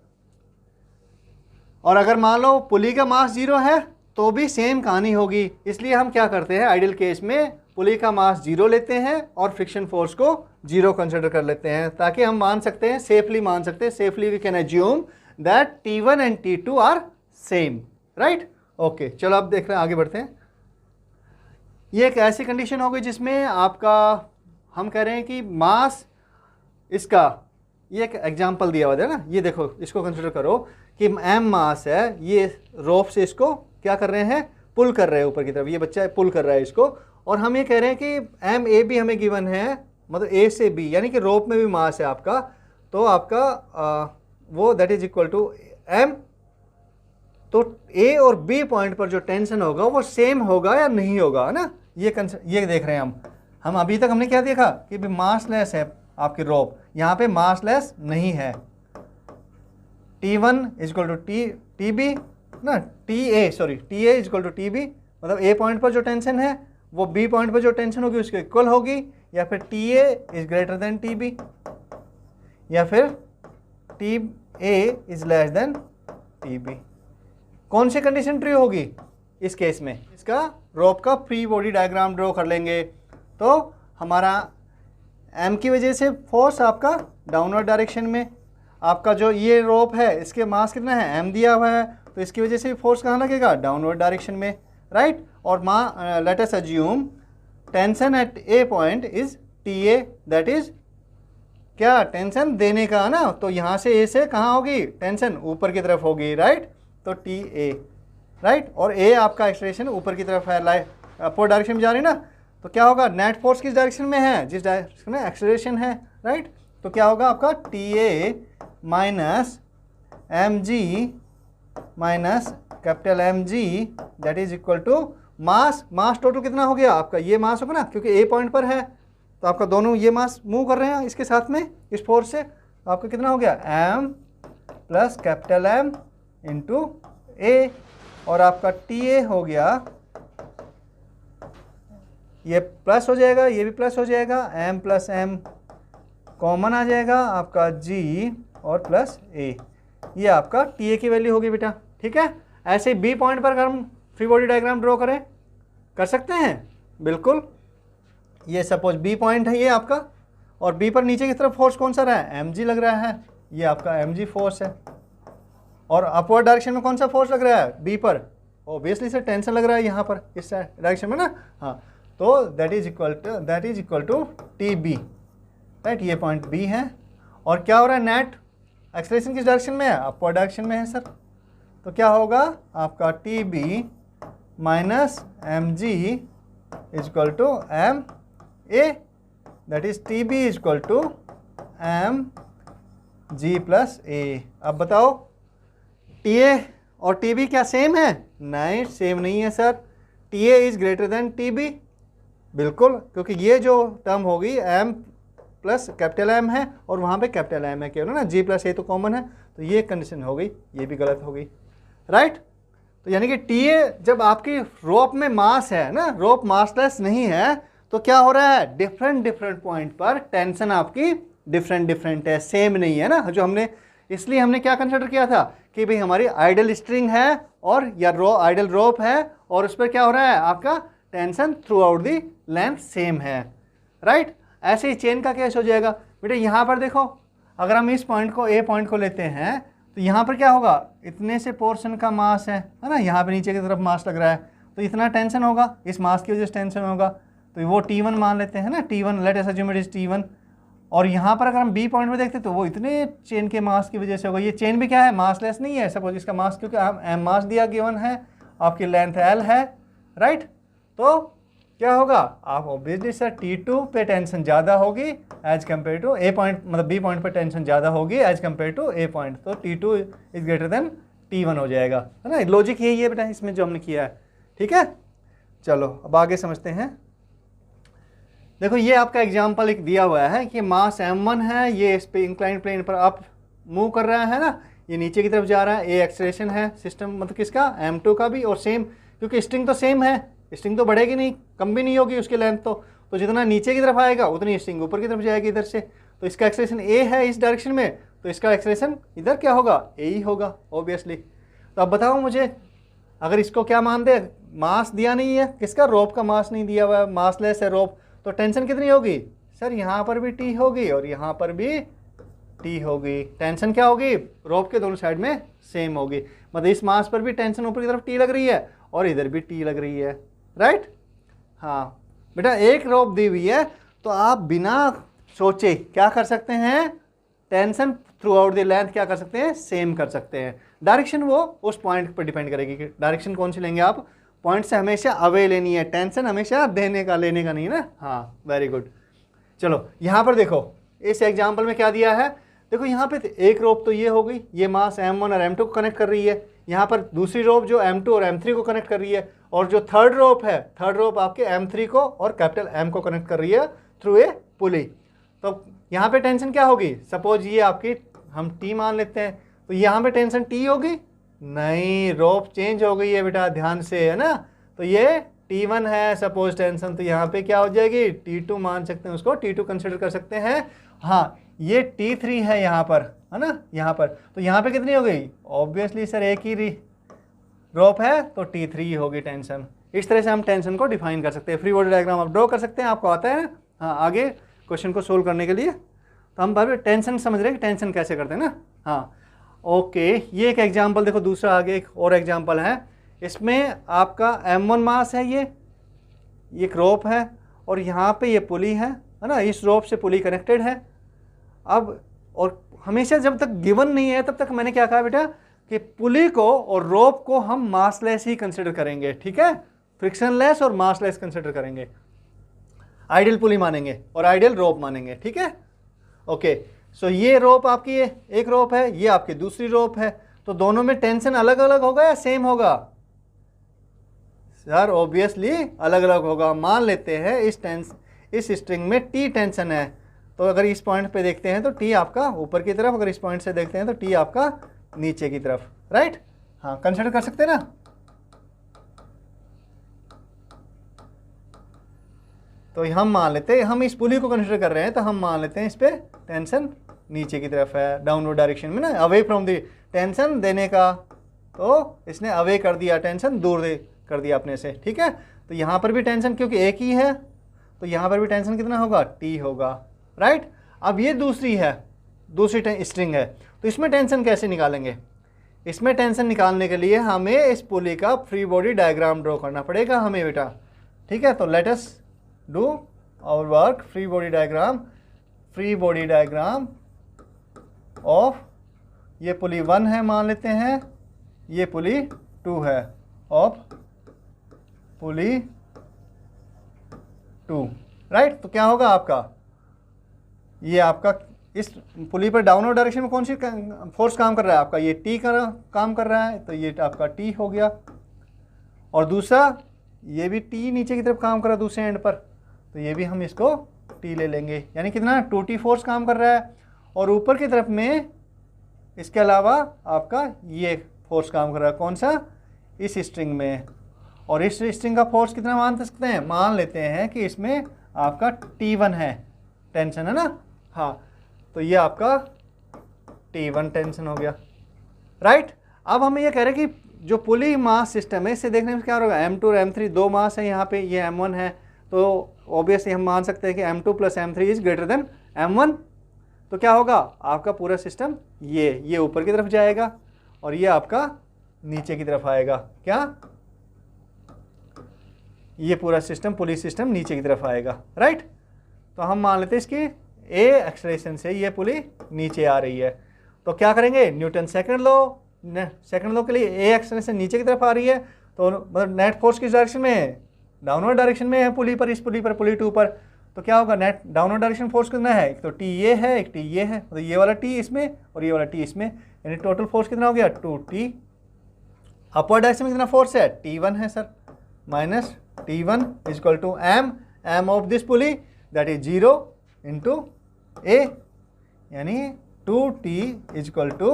और अगर मान लो पुली का मास जीरो है तो भी सेम कहानी होगी, इसलिए हम क्या करते हैं, आइडियल केस में पुली का मास जीरो लेते हैं और फ्रिक्शन फोर्स को जीरो कंसिडर कर लेते हैं, ताकि हम मान सकते हैं, सेफली मान सकते हैं, safely we can assume that T1 and T2 are same, right. Okay, चलो अब देख रहे हैं, आगे बढ़ते हैं। ये एक ऐसी कंडीशन हो गई जिसमें आपका हम कह रहे हैं कि मास इसका, ये एक एग्जाम्पल दिया हुआ है ना, ये देखो इसको कंसिडर करो कि m मास है, ये रोप से इसको क्या कर रहे हैं, पुल कर रहे हैं ऊपर की तरफ, ये बच्चा पुल कर रहा है इसको, और हम ये कह रहे हैं कि एम ए भी हमें गिवन है, मतलब ए से बी, यानी कि रोप में भी मास है आपका, तो आपका वो that is equal to M, तो ए और बी पॉइंट पर जो टेंशन होगा वो सेम होगा या नहीं होगा, है ना, ये देख रहे हैं हम अभी तक हमने क्या देखा कि भी मासलेस है आपकी रोप, यहाँ पे मासलेस नहीं है, T1 is equal to T B ना, TA is equal to TB, मतलब ए पॉइंट पर जो टेंशन है वो बी पॉइंट पर जो टेंशन होगी उसके इक्वल होगी, या फिर TA is greater then TB, या फिर TA is less than TB। कौन सी कंडीशन ट्रू होगी इस केस में, इसका रोप का फ्री बॉडी डायग्राम ड्रॉ कर लेंगे, तो हमारा M की वजह से फोर्स आपका डाउनवर्ड डायरेक्शन में, आपका जो ये रोप है इसके मास कितना है, M दिया हुआ है, तो इसकी वजह से फोर्स कहाँ लगेगा, डाउनवर्ड डायरेक्शन में, राइट। और let us assume tension eight A point is TA, that is क्या टेंशन देने का है ना, तो यहाँ से ए से कहाँ होगी टेंशन, ऊपर की तरफ होगी, राइट। तो टी ए, राइट, और ए आपका एक्सलेशन ऊपर की तरफ है, लाइक अपर डायरेक्शन में जा रही है ना, तो क्या होगा नेट फोर्स किस डायरेक्शन में है, जिस डायरेक्शन में एक्सलेशन है, राइट। तो क्या होगा आपका T A minus M G minus capital M G that is equal to mass. Mass total कितना हो गया आपका, ये मास होगा ना, क्योंकि ए पॉइंट पर है तो आपका दोनों ये मास मूव कर रहे हैं इसके साथ में, इस फोर्स से, तो आपका कितना हो गया M plus capital M into A, और आपका टी ए हो गया, ये प्लस हो जाएगा, ये भी प्लस हो जाएगा, एम प्लस एम कॉमन आ जाएगा आपका जी और प्लस ए, ये आपका टी ए की वैल्यू होगी बेटा, ठीक है। ऐसे ही बी पॉइंट पर अगर हम फ्री बॉडी डायग्राम ड्रॉ करें, कर सकते हैं बिल्कुल। ये सपोज बी पॉइंट है ये आपका, और बी पर नीचे की तरफ फोर्स कौन सा रहा है, एम जी लग रहा है, ये आपका एम जी फोर्स है, और अपवर्ड डायरेक्शन में कौन सा फोर्स लग रहा है बी पर, ऑब्वियसली से टेंशन लग रहा है यहाँ पर इस डायरेक्शन में ना, हाँ। तो that is equal to T B, right, ये पॉइंट बी है, और क्या हो रहा है नेट एक्सलेशन किस डायरेक्शन में है, अपवर्ड डायरेक्शन में है सर, तो क्या होगा आपका T B minus M G equal to M A, that is T B equal to M G plus A. अब बताओ टी ए और टी बी क्या सेम है, नहीं सेम नहीं है sir, T A is greater than T B, बिल्कुल, क्योंकि ये जो टर्म होगी एम प्लस कैपिटल एम है और वहाँ पे कैपिटल एम है केवल ना, जी प्लस ए तो कॉमन है, तो ये कंडीशन हो गई, ये भी गलत हो गई, राइट। तो यानी कि टी ए जब आपकी रोप में मास है ना, रोप मासलेस नहीं है, तो क्या हो रहा है डिफरेंट पॉइंट पर टेंशन आपकी डिफरेंट है, सेम नहीं है ना, जो हमने इसलिए हमने क्या कंसिडर किया था कि भाई हमारी आइडल स्ट्रिंग है और या आइडल रोप है, और उस पर क्या हो रहा है आपका tension through out the length same है, राइट। ऐसे ही चेन का केस हो जाएगा बेटे, यहाँ पर देखो अगर हम इस पॉइंट को ए पॉइंट को लेते हैं, तो यहाँ पर क्या होगा, इतने से पोर्शन का मास है ना, यहाँ पे नीचे की तरफ मास लग रहा है, तो इतना टेंशन होगा, इस मास की वजह से टेंशन होगा, तो वो T1 मान लेते हैं ना, T1 let us assume it is T1, और यहाँ पर अगर हम बी पॉइंट में देखते तो वो इतने चेन के मास की वजह से होगा, ये चेन भी क्या है मासलेस नहीं है, सपोज इसका मास क्योंकि एम मास दिया गिवन है, आपकी लेंथ एल है, राइट। तो क्या होगा आप ऑब्वियसली सर T2 पे टेंशन ज़्यादा होगी as compare to A point, मतलब बी पॉइंट पर टेंशन ज़्यादा होगी as compare to A point, तो T2 is greater then T1 हो जाएगा, है ना। लॉजिक यही है बेटा इसमें जो हमने किया है, ठीक है। चलो अब आगे समझते हैं। देखो ये आपका एग्जाम्पल एक दिया हुआ है कि मास m1 है, ये इस पे इंक्लाइन प्लेन पर अप मूव कर रहा है ना, ये नीचे की तरफ जा रहा है, ए एक्सेलरेशन है सिस्टम मतलब किसका m2 का भी, और सेम क्योंकि स्ट्रिंग तो सेम है, स्ट्रिंग तो बढ़ेगी नहीं, कम भी नहीं होगी उसकी लेंथ, तो जितना नीचे की तरफ आएगा उतनी स्ट्रिंग ऊपर की तरफ जाएगी इधर से, तो इसका एक्सेलरेशन ए है इस डायरेक्शन में, तो इसका एक्सेलरेशन इधर क्या होगा ए ही होगा ऑब्वियसली। तो अब बताओ मुझे अगर इसको क्या मान दे, मास दिया नहीं है किसका, रोप का मास नहीं दिया हुआ है, मासलेस है रोप, तो टेंशन कितनी होगी सर, यहाँ पर भी टी होगी और यहाँ पर भी टी होगी, टेंशन क्या होगी रोप के दोनों साइड में सेम होगी, मतलब इस मास पर भी टेंशन ऊपर की तरफ टी लग रही है और इधर भी टी लग रही है, राइट। हाँ बेटा एक रोप दी हुई है तो आप बिना सोचे क्या कर सकते हैं, tension through out the length क्या कर सकते हैं, सेम कर सकते हैं। डायरेक्शन वो उस पॉइंट पर डिपेंड करेगी कि डायरेक्शन कौन सी लेंगे आप, पॉइंट से हमेशा अवे लेनी है, टेंशन हमेशा देने का लेने का नहीं ना, हाँ वेरी गुड। चलो यहाँ पर देखो इस एग्जाम्पल में क्या दिया है, देखो यहाँ पे एक रोप तो ये हो गई, ये मास m1 और m2 को कनेक्ट कर रही है, यहाँ पर दूसरी रोप जो m2 और m3 को कनेक्ट कर रही है, और जो थर्ड रोप है, थर्ड रोप आपके m3 को और कैपिटल M को कनेक्ट कर रही है थ्रू ए पुली। तो यहाँ पे टेंशन क्या होगी, सपोज ये आपकी हम T मान लेते हैं, तो यहाँ पे टेंशन T होगी, नहीं रोप चेंज हो गई है बेटा ध्यान से, है ना, तो ये T1 है सपोज टेंशन, तो यहाँ पे क्या हो जाएगी T2 मान सकते हैं उसको, T2 कंसिडर कर सकते हैं। हाँ ये T3 है यहाँ पर, है ना, यहाँ पर, तो यहाँ पे कितनी हो गई, ऑब्वियसली सर एक ही रोप है तो T3 होगी टेंशन। इस तरह से हम टेंशन को डिफाइन कर सकते हैं, फ्री बॉडी डायग्राम आप ड्रॉ कर सकते हैं, आपको आता है ना। हाँ आगे क्वेश्चन को सोल्व करने के लिए तो हम भाई टेंशन समझ रहे हैं कि टेंशन कैसे करते हैं ना। हाँ ओके, ये एक एग्जाम्पल देखो, दूसरा आगे एक और एग्जाम्पल है, इसमें आपका m1 मास है, ये एक रोप है और यहाँ पे ये पुली है ना, इस रोप से पुली कनेक्टेड है, अब और हमेशा जब तक गिवन नहीं है तब तक मैंने क्या कहा बेटा कि पुली को और रोप को हम मासलेस ही कंसिडर करेंगे, ठीक है, फ्रिक्शनलेस और मासलेस कंसिडर करेंगे, आइडियल पुली मानेंगे और आइडियल रोप मानेंगे, ठीक है। ओके, सो ये रोप आपकी एक रोप है, ये आपकी दूसरी रोप है, तो दोनों में टेंशन अलग अलग होगा या सेम होगा? सर ऑब्वियसली अलग अलग होगा। मान लेते हैं इस स्ट्रिंग में टी टेंशन है, तो अगर इस पॉइंट पे देखते हैं तो टी आपका ऊपर की तरफ, अगर इस पॉइंट से देखते हैं तो टी आपका नीचे की तरफ, राइट। हाँ, कंसिडर कर सकते हैं ना। तो हम मान लेते हैं, हम इस पुली को कंसिडर कर रहे हैं, तो हम मान लेते हैं इस पे टेंशन नीचे की तरफ है, डाउनवर्ड डायरेक्शन में ना, अवे फ्रॉम द टेंशन देने का, तो इसने अवे कर दिया, टेंशन दूर कर दिया अपने से, ठीक है। तो यहाँ पर भी टेंशन क्योंकि एक ही है, तो यहाँ पर भी टेंशन कितना होगा? टी होगा, राइट। अब ये दूसरी स्ट्रिंग है, तो इसमें टेंशन कैसे निकालेंगे? इसमें टेंशन निकालने के लिए हमें इस पुली का फ्री बॉडी डायग्राम ड्रॉ करना पड़ेगा हमें बेटा, ठीक है। तो let us do our work. Free body diagram of, ये पुली 1 है मान लेते हैं, ये पुली 2 है, ऑफ पुली 2, राइट। तो क्या होगा आपका, ये आपका इस पुली पर डाउनवर्ड डायरेक्शन में कौन सी फोर्स काम कर रहा है? आपका ये टी का काम कर रहा है, तो ये आपका टी हो गया। और दूसरा ये भी टी नीचे की तरफ काम कर रहा है दूसरे एंड पर, तो ये भी हम इसको टी ले लेंगे, यानी कितना 2t फोर्स काम कर रहा है। और ऊपर की तरफ में इसके अलावा आपका ये फोर्स काम कर रहा है, कौन सा? इस स्ट्रिंग में। और इस स्ट्रिंग का फोर्स कितना मान सकते हैं? मान लेते हैं कि इसमें आपका T1 है, टेंशन है ना। हाँ, तो ये आपका T1 टेंशन हो गया, राइट। अब हमें ये कह रहे हैं कि जो पुली मास सिस्टम है, इससे देखने में क्या होगा, M2 और M3 दो मास है यहाँ पे, ये M1 है, तो ऑब्वियसली हम मान सकते हैं कि M2 + M3 is greater then M1। तो क्या होगा आपका पूरा सिस्टम, ये ऊपर की तरफ जाएगा और ये आपका नीचे की तरफ आएगा, क्या? ये पूरा सिस्टम, पुली सिस्टम नीचे की तरफ आएगा, राइट। तो हम मान लेते हैं इसकी ए एक्सलेशन से ये पुली नीचे आ रही है, तो क्या करेंगे? न्यूटन सेकंड लॉ के लिए ए एक्सलेशन नीचे की तरफ आ रही है, तो मतलब नेट फोर्स किस डायरेक्शन में है? डाउनवर्ड डायरेक्शन में है पुली पर, इस पुली पर, पुली 2 पर। तो क्या होगा? नेट डाउनवर्ड डायरेक्शन फोर्स कितना है? एक तो टी ये है, एक टी ये है, तो ये वाला टी इसमें और ये वाला टी इसमें, यानी टोटल फोर्स कितना हो गया? 2t। अपवर्ड डायरेक्शन में कितना फोर्स है? T1 है sir, minus T1 is equal to M of this pulley that is 0 into A, यानी 2t is equal to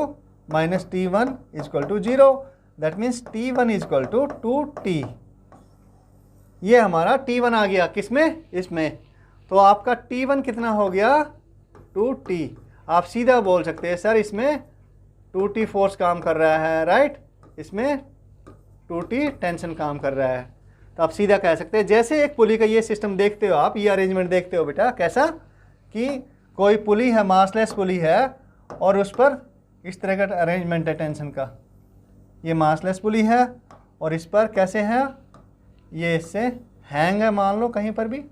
minus T1 is equal to 0, that means T1 is equal to 2t। ये हमारा T1 आ गया किसमें? इसमें। तो आपका T1 कितना हो गया? 2t। आप सीधा बोल सकते हैं सर इसमें 2t फोर्स काम कर रहा है, राइट, इसमें 2t टेंशन काम कर रहा है। तो आप सीधा कह सकते हैं, जैसे एक पुली का ये सिस्टम देखते हो आप, ये अरेंजमेंट देखते हो बेटा, कैसा कि कोई पुली है, मासलेस पुली है, और उस पर इस तरह का अरेंजमेंट है टेंशन का। ये मासलेस पुली है और इस पर कैसे है, ये इससे हैंग है, मान लो कहीं पर भी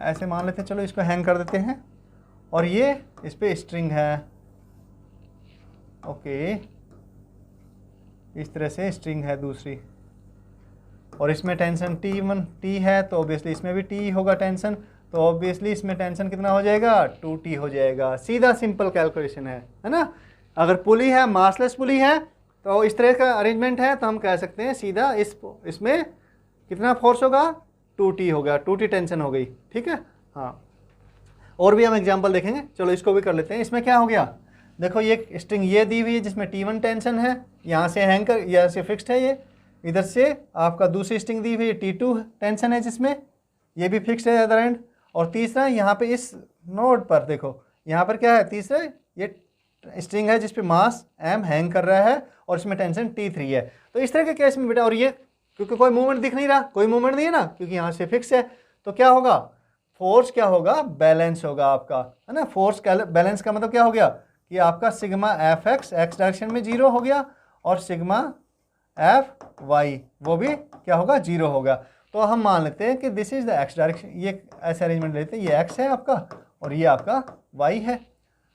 ऐसे मान लेते हैं, चलो इसको हैंग कर देते हैं, और ये इस पे स्ट्रिंग है, ओके, इस तरह से स्ट्रिंग है दूसरी, और इसमें टेंशन T है, तो ऑब्वियसली इसमें भी T होगा टेंशन, तो ऑब्वियसली इसमें टेंशन कितना हो जाएगा? 2t हो जाएगा। सीधा सिंपल कैलकुलेशन है ना। अगर पुली है, मासलेस पुली है, तो इस तरह का अरेंजमेंट है, तो हम कह सकते हैं सीधा इसमें कितना फोर्स होगा? 2t होगा, 2t टेंशन हो गई, ठीक है। हाँ, और भी हम एग्जांपल देखेंगे, चलो इसको भी कर लेते हैं। इसमें क्या हो गया, देखो ये स्ट्रिंग ये दी हुई है जिसमें T1 टेंशन है, यहाँ से हैंग कर, यहाँ से फिक्स्ड है, ये इधर से आपका दूसरी स्ट्रिंग दी हुई है T2 टेंशन है जिसमें ये भी फिक्स्ड है अदर एंड, और तीसरा यहाँ पे इस नोड पर देखो, यहाँ पर क्या है? तीसरा ये स्ट्रिंग है जिस पे मास m हैंग कर रहा है और इसमें टेंशन T3 है। तो इस तरह के केस में बेटा, और ये क्योंकि कोई मूवमेंट दिख नहीं रहा, कोई मूवमेंट नहीं है ना, क्योंकि यहाँ से फिक्स है, तो क्या होगा? फोर्स क्या होगा? बैलेंस होगा आपका, है ना। फोर्स बैलेंस का मतलब क्या हो गया कि आपका सिग्मा Fx एक्स डायरेक्शन में 0 हो गया, और सिग्मा Fy वो भी क्या होगा? 0 होगा। तो हम मान लेते हैं कि this is the x direction, ये ऐसे अरेंजमेंट लेते हैं, ये एक्स है आपका और ये आपका y है,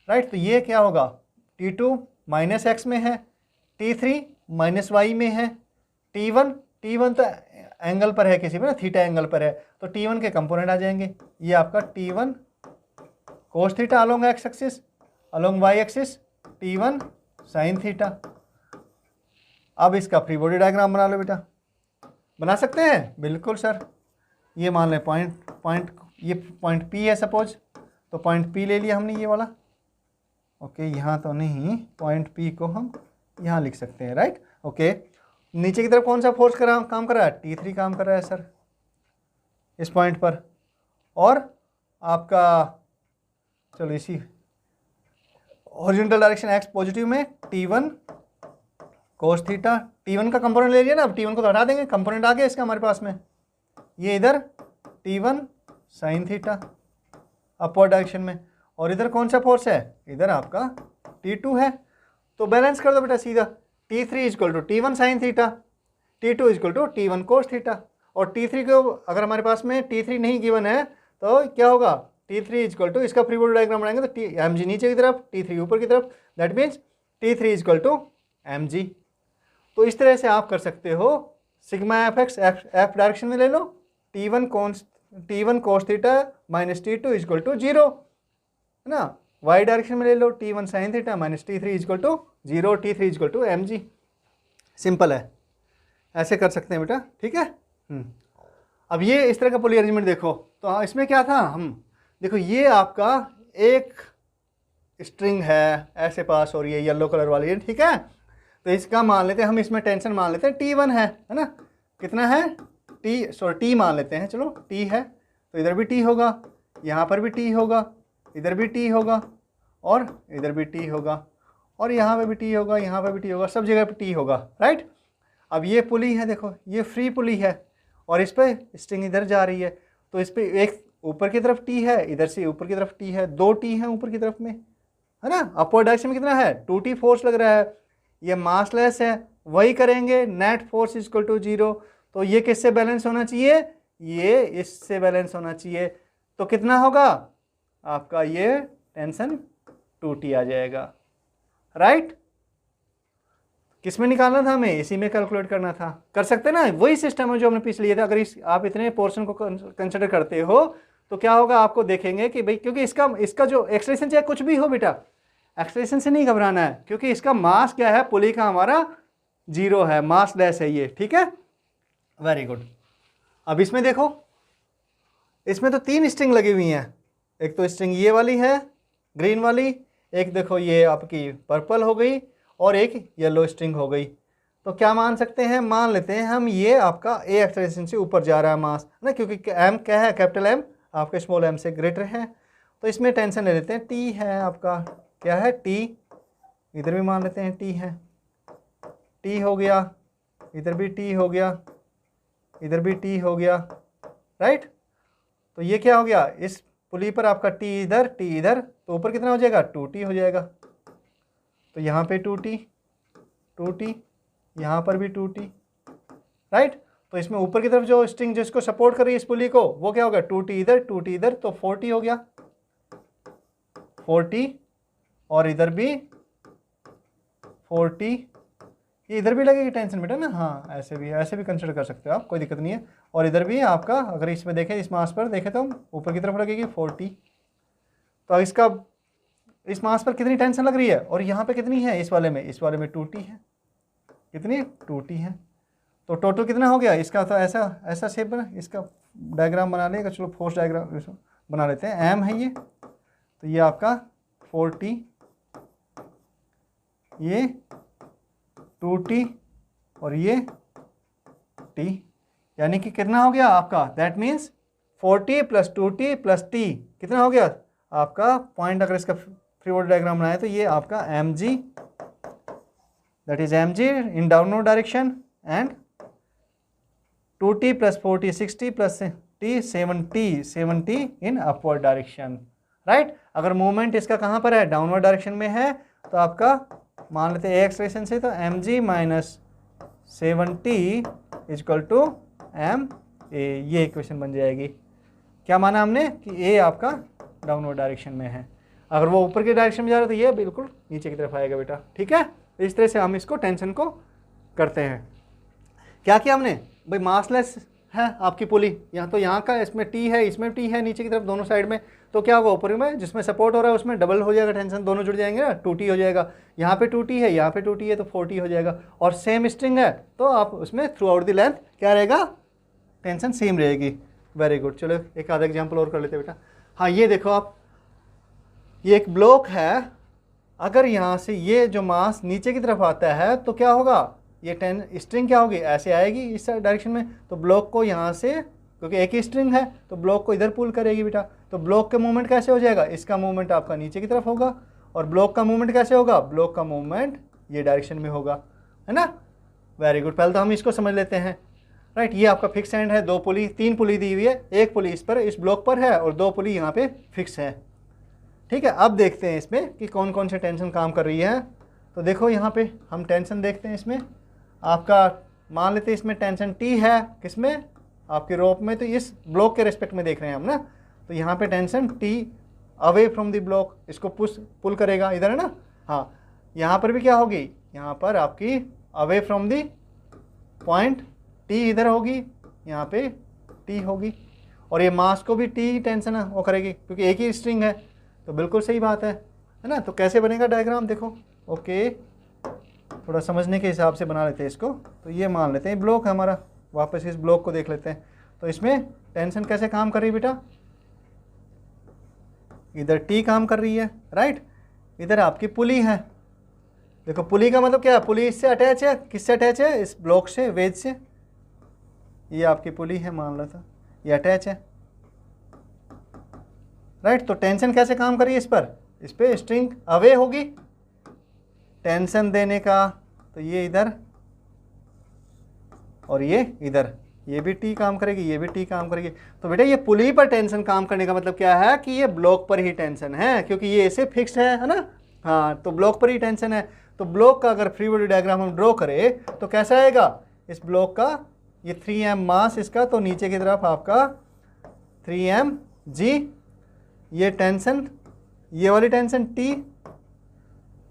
राइट। तो ये क्या होगा, T2 माइनस एक्स में है, T3 माइनस वाई में है, T1 तो एंगल पर है किसी पे ना, थीटा एंगल पर है, तो T1 के कंपोनेंट आ जाएंगे। ये आपका T1 cos theta along X axis, along Y axis T1 sine theta. अब इसका फ्री बॉडी डायग्राम बना लो बेटा। बना सकते हैं, बिल्कुल सर। ये मान लें ये पॉइंट P है सपोज, तो पॉइंट P ले लिया हमने ये वाला, ओके। यहाँ तो नहीं, पॉइंट P को हम यहाँ लिख सकते हैं, राइट, ओके। नीचे की तरफ कौन सा फोर्स काम कर रहा है, T3 काम कर रहा है सर इस पॉइंट पर। और आपका चलो इसी हॉरिजॉन्टल डायरेक्शन एक्स पॉजिटिव में T1 कोस थीटा, T1 का कंपोनेंट ले लिया ना, अब T1 को तो हटा देंगे, कंपोनेंट आ गया इसका हमारे पास में। ये इधर T1 sine theta upward direction में, और इधर कौन सा फोर्स है, इधर आपका T2 है। तो बैलेंस कर दो बेटा सीधा, T3 equal to T1 sine theta, T2 equal to T1 cos theta. और T3 को अगर हमारे पास में T3 नहीं गिवन है तो क्या होगा, T3 इक्वल टू, इसका फ्री बॉडी डायग्राम बनाएंगे तो mg नीचे की तरफ, T3 ऊपर की तरफ, that means T3 equal to mg। तो इस तरह से आप कर सकते हो, sigma F X F direction में ले लो, T1 cos theta minus T2 equal to 0, है ना। वाई डायरेक्शन में ले लो, T1 sine theta minus T3 equal to 0, T3 equal to mg। Simple है, ऐसे कर सकते हैं बेटा, ठीक है। अब ये इस तरह का पुली अरेंजमेंट देखो, तो इसमें क्या था, हम देखो ये आपका एक स्ट्रिंग है ऐसे पास हो रही है येलो कलर वाली, ठीक है। तो इसका मान लेते हैं हम, इसमें टेंशन मान लेते हैं T1 है ना, कितना है T मान लेते हैं, चलो T है, तो इधर भी T होगा, यहाँ पर भी T होगा, इधर भी T होगा, और इधर भी T होगा, और यहाँ पे भी T होगा, यहाँ पे भी T होगा, सब जगह पे T होगा, राइट। अब ये पुली है, देखो ये फ्री पुली है, और इस पर स्ट्रिंग इधर जा रही है, तो इस पर एक ऊपर की तरफ T है, इधर से ऊपर की तरफ T है, 2 T हैं ऊपर की तरफ में, है ना। अपवर्ड डायरेक्शन में कितना है, 2T फोर्स लग रहा है, ये मासलेस है, वही करेंगे, नेट फोर्स इक्वल टू 0। तो ये किससे बैलेंस होना चाहिए, ये इससे बैलेंस होना चाहिए, तो कितना होगा आपका, ये टेंशन 2T आ जाएगा, राइट। किस में निकालना था हमें, इसी में कैलकुलेट करना था, कर सकते ना, वही सिस्टम है जो हमने पिछले लिए था। अगर आप इतने पोर्शन को कंसिडर करते हो तो क्या होगा, आपको देखेंगे कि भाई, क्योंकि इसका जो एक्सलेशन चाहे कुछ भी हो बेटा, एक्सलेशन से नहीं घबराना है, क्योंकि इसका मास क्या है, पुली का हमारा 0 है, मास लेस है ये, ठीक है, वेरी गुड। अब इसमें देखो, इसमें तो 3 स्ट्रिंग लगी हुई हैं, एक तो स्ट्रिंग ये वाली है ग्रीन वाली, एक देखो ये आपकी पर्पल हो गई, और एक येलो स्ट्रिंग हो गई। तो क्या मान सकते हैं, मान लेते हैं हम ये आपका ए एक्सलेशन से ऊपर जा रहा है मास ना, क्योंकि एम क्या है, कैपिटल एम आपके स्मॉल एम से ग्रेटर है, तो इसमें टेंशन ले लेते हैं, टी है आपका, क्या है टी, इधर भी मान लेते हैं टी है, टी हो गया, इधर भी टी हो गया, इधर भी टी हो गया, राइट। तो ये क्या हो गया, इस पुली पर आपका टी इधर, टी इधर, तो ऊपर कितना हो जाएगा, 2T हो जाएगा। तो यहाँ पे 2T, यहाँ पर भी 2T, राइट। तो इसमें ऊपर की तरफ जो स्ट्रिंग जिसको सपोर्ट कर रही है इस पुली को, वो क्या होगा, 2T इधर, 2T इधर, तो 4T हो गया, 4T, और इधर भी 4T, ये इधर भी लगेगी टेंशन बेटा ना, हाँ ऐसे भी कंसिडर कर सकते हो आप, कोई दिक्कत नहीं है। और इधर भी आपका, अगर इसमें देखें, इस मास पर देखें तो ऊपर की तरफ लगेगी 4T। तो इसका इस मास पर कितनी टेंशन लग रही है, और यहाँ पे कितनी है, इस वाले में 2T है, कितनी 2T है। तो टोटल कितना हो गया इसका, तो ऐसा शेप बना, इसका डायग्राम बना लेगा, चलो फोर्स डायग्राम बना लेते हैं, एम है ये, तो ये आपका 4T, ये 2T, और ये T, यानी कि कितना हो गया आपका, that means 4T plus 2T plus T कितना हो गया आपका पॉइंट। अगर इसका फ्री बॉडी डायग्राम बनाए तो ये आपका mg, that is mg in downward direction, and 2T plus 4T 6T plus T 7T in upward direction, right. अगर मूवमेंट इसका कहाँ पर है, डाउनवर्ड डायरेक्शन में है, तो आपका मान लेते हैं एक्सप्रेशन से, तो mg minus 7T equal to m a, ये इक्वेशन बन जाएगी। क्या माना हमने कि a आपका डाउनवर्ड डायरेक्शन में है। अगर वो ऊपर की डायरेक्शन में जा रहा है तो ये बिल्कुल नीचे की तरफ आएगा बेटा, ठीक है। इस तरह से हम इसको टेंशन को करते हैं। क्या किया हमने भाई, मासलेस है आपकी पुली, यहाँ तो यहाँ का इसमें टी है, इसमें टी है, नीचे की तरफ दोनों साइड में, तो क्या होगा ऊपर में जिसमें सपोर्ट हो रहा है उसमें डबल हो जाएगा टेंशन, दोनों जुड़ जाएंगे ना, 2T हो जाएगा। यहाँ पे 2T है, यहाँ पे 2T है, तो 4T हो जाएगा। और सेम स्ट्रिंग है तो आप उसमें थ्रू आउट द लेंथ क्या रहेगा, टेंशन सेम रहेगी। Very good. चलो एक आधा एग्जाम्पल और कर लेते हैं बेटा। हाँ ये देखो आप, ये एक ब्लॉक है, अगर यहाँ से ये जो मास नीचे की तरफ आता है तो क्या होगा, ये स्ट्रिंग क्या होगी, ऐसे आएगी इस डायरेक्शन में, तो ब्लॉक को यहाँ से, क्योंकि एक ही स्ट्रिंग है तो ब्लॉक को इधर पुल करेगी बेटा, तो ब्लॉक का मूवमेंट कैसे हो जाएगा, इसका मूवमेंट आपका नीचे की तरफ होगा, और ब्लॉक का मूवमेंट कैसे होगा, ब्लॉक का मूवमेंट ये डायरेक्शन में होगा, है ना। Very good. पहले तो हम इसको समझ लेते हैं, राइट। ये आपका फिक्स एंड है, 2 पुली 3 पुली दी हुई है, एक पुली इस पर इस ब्लॉक पर है और 2 पुली यहाँ पे फिक्स है, ठीक है। अब देखते हैं इसमें कि कौन कौन से टेंशन काम कर रही है। तो देखो यहाँ पे हम टेंशन देखते हैं, इसमें आपका मान लेते हैं इसमें टेंशन T है, किसमें, आपके रोप में, तो इस ब्लॉक के रिस्पेक्ट में देख रहे हैं हम ना, तो यहाँ पे tension T away from the block, इसको पुल करेगा इधर, है ना। हाँ यहाँ पर भी क्या होगी, यहाँ पर आपकी away from the point T इधर होगी, यहाँ पे T होगी, और ये मास को भी T टेंशन वो करेगी क्योंकि एक ही स्ट्रिंग है, तो बिल्कुल सही बात है ना। तो कैसे बनेगा डायग्राम, देखो, ओके, थोड़ा समझने के हिसाब से बना लेते हैं इसको। तो ये मान लेते हैं ब्लॉक है हमारा, वापस इस ब्लॉक को देख लेते हैं। तो इसमें टेंशन कैसे काम कर रही है बेटा, इधर T काम कर रही है, राइट। इधर आपकी पुली है, देखो पुली का मतलब क्या है, पुली इससे अटैच है, किससे अटैच है, इस ब्लॉक से, वेज से। ये आपकी पुली है मान लो, था ये अटैच है, राइट। तो टेंशन कैसे काम कर रही है इस पर स्ट्रिंग अवे होगी टेंशन देने का, तो ये इधर और ये इधर, ये भी T काम करेगी, ये भी T काम करेगी। तो बेटा ये पुली पर टेंशन काम करने का मतलब क्या है कि ये ब्लॉक पर ही टेंशन है, क्योंकि ये ऐसे फिक्स्ड है ना। हाँ तो ब्लॉक पर ही टेंशन है। तो ब्लॉक का अगर फ्री बॉडी डायग्राम हम ड्रॉ करें तो कैसा आएगा, इस ब्लॉक का ये 3m मास इसका, तो नीचे की तरफ आपका 3mg, ये टेंशन, ये वाली टेंशन T,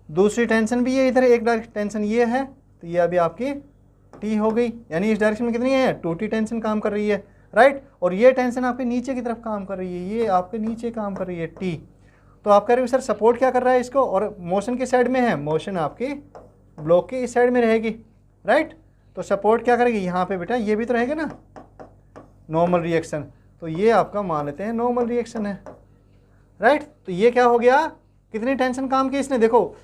दूसरी टेंशन भी ये इधर एक टेंशन ये है, तो ये अभी आपकी T हो गई, यानी इस डायरेक्शन में कितनी है, 2T टेंशन काम कर रही है, राइट। और ये टेंशन आपके नीचे की तरफ काम कर रही है, ये आपके नीचे काम कर रही है T। तो आप कह रहे हो सर सपोर्ट क्या कर रहा है इसको, और मोशन किस साइड में है, मोशन आपकी ब्लॉक के इस साइड में रहेगी, राइट। तो सपोर्ट क्या करेगी यहाँ पे बेटा, ये भी तो रहेगा ना नॉर्मल रिएक्शन, तो ये आपका मान लेते हैं नॉर्मल रिएक्शन है, राइट। तो ये क्या हो गया, कितनी टेंशन काम की इसने, देखो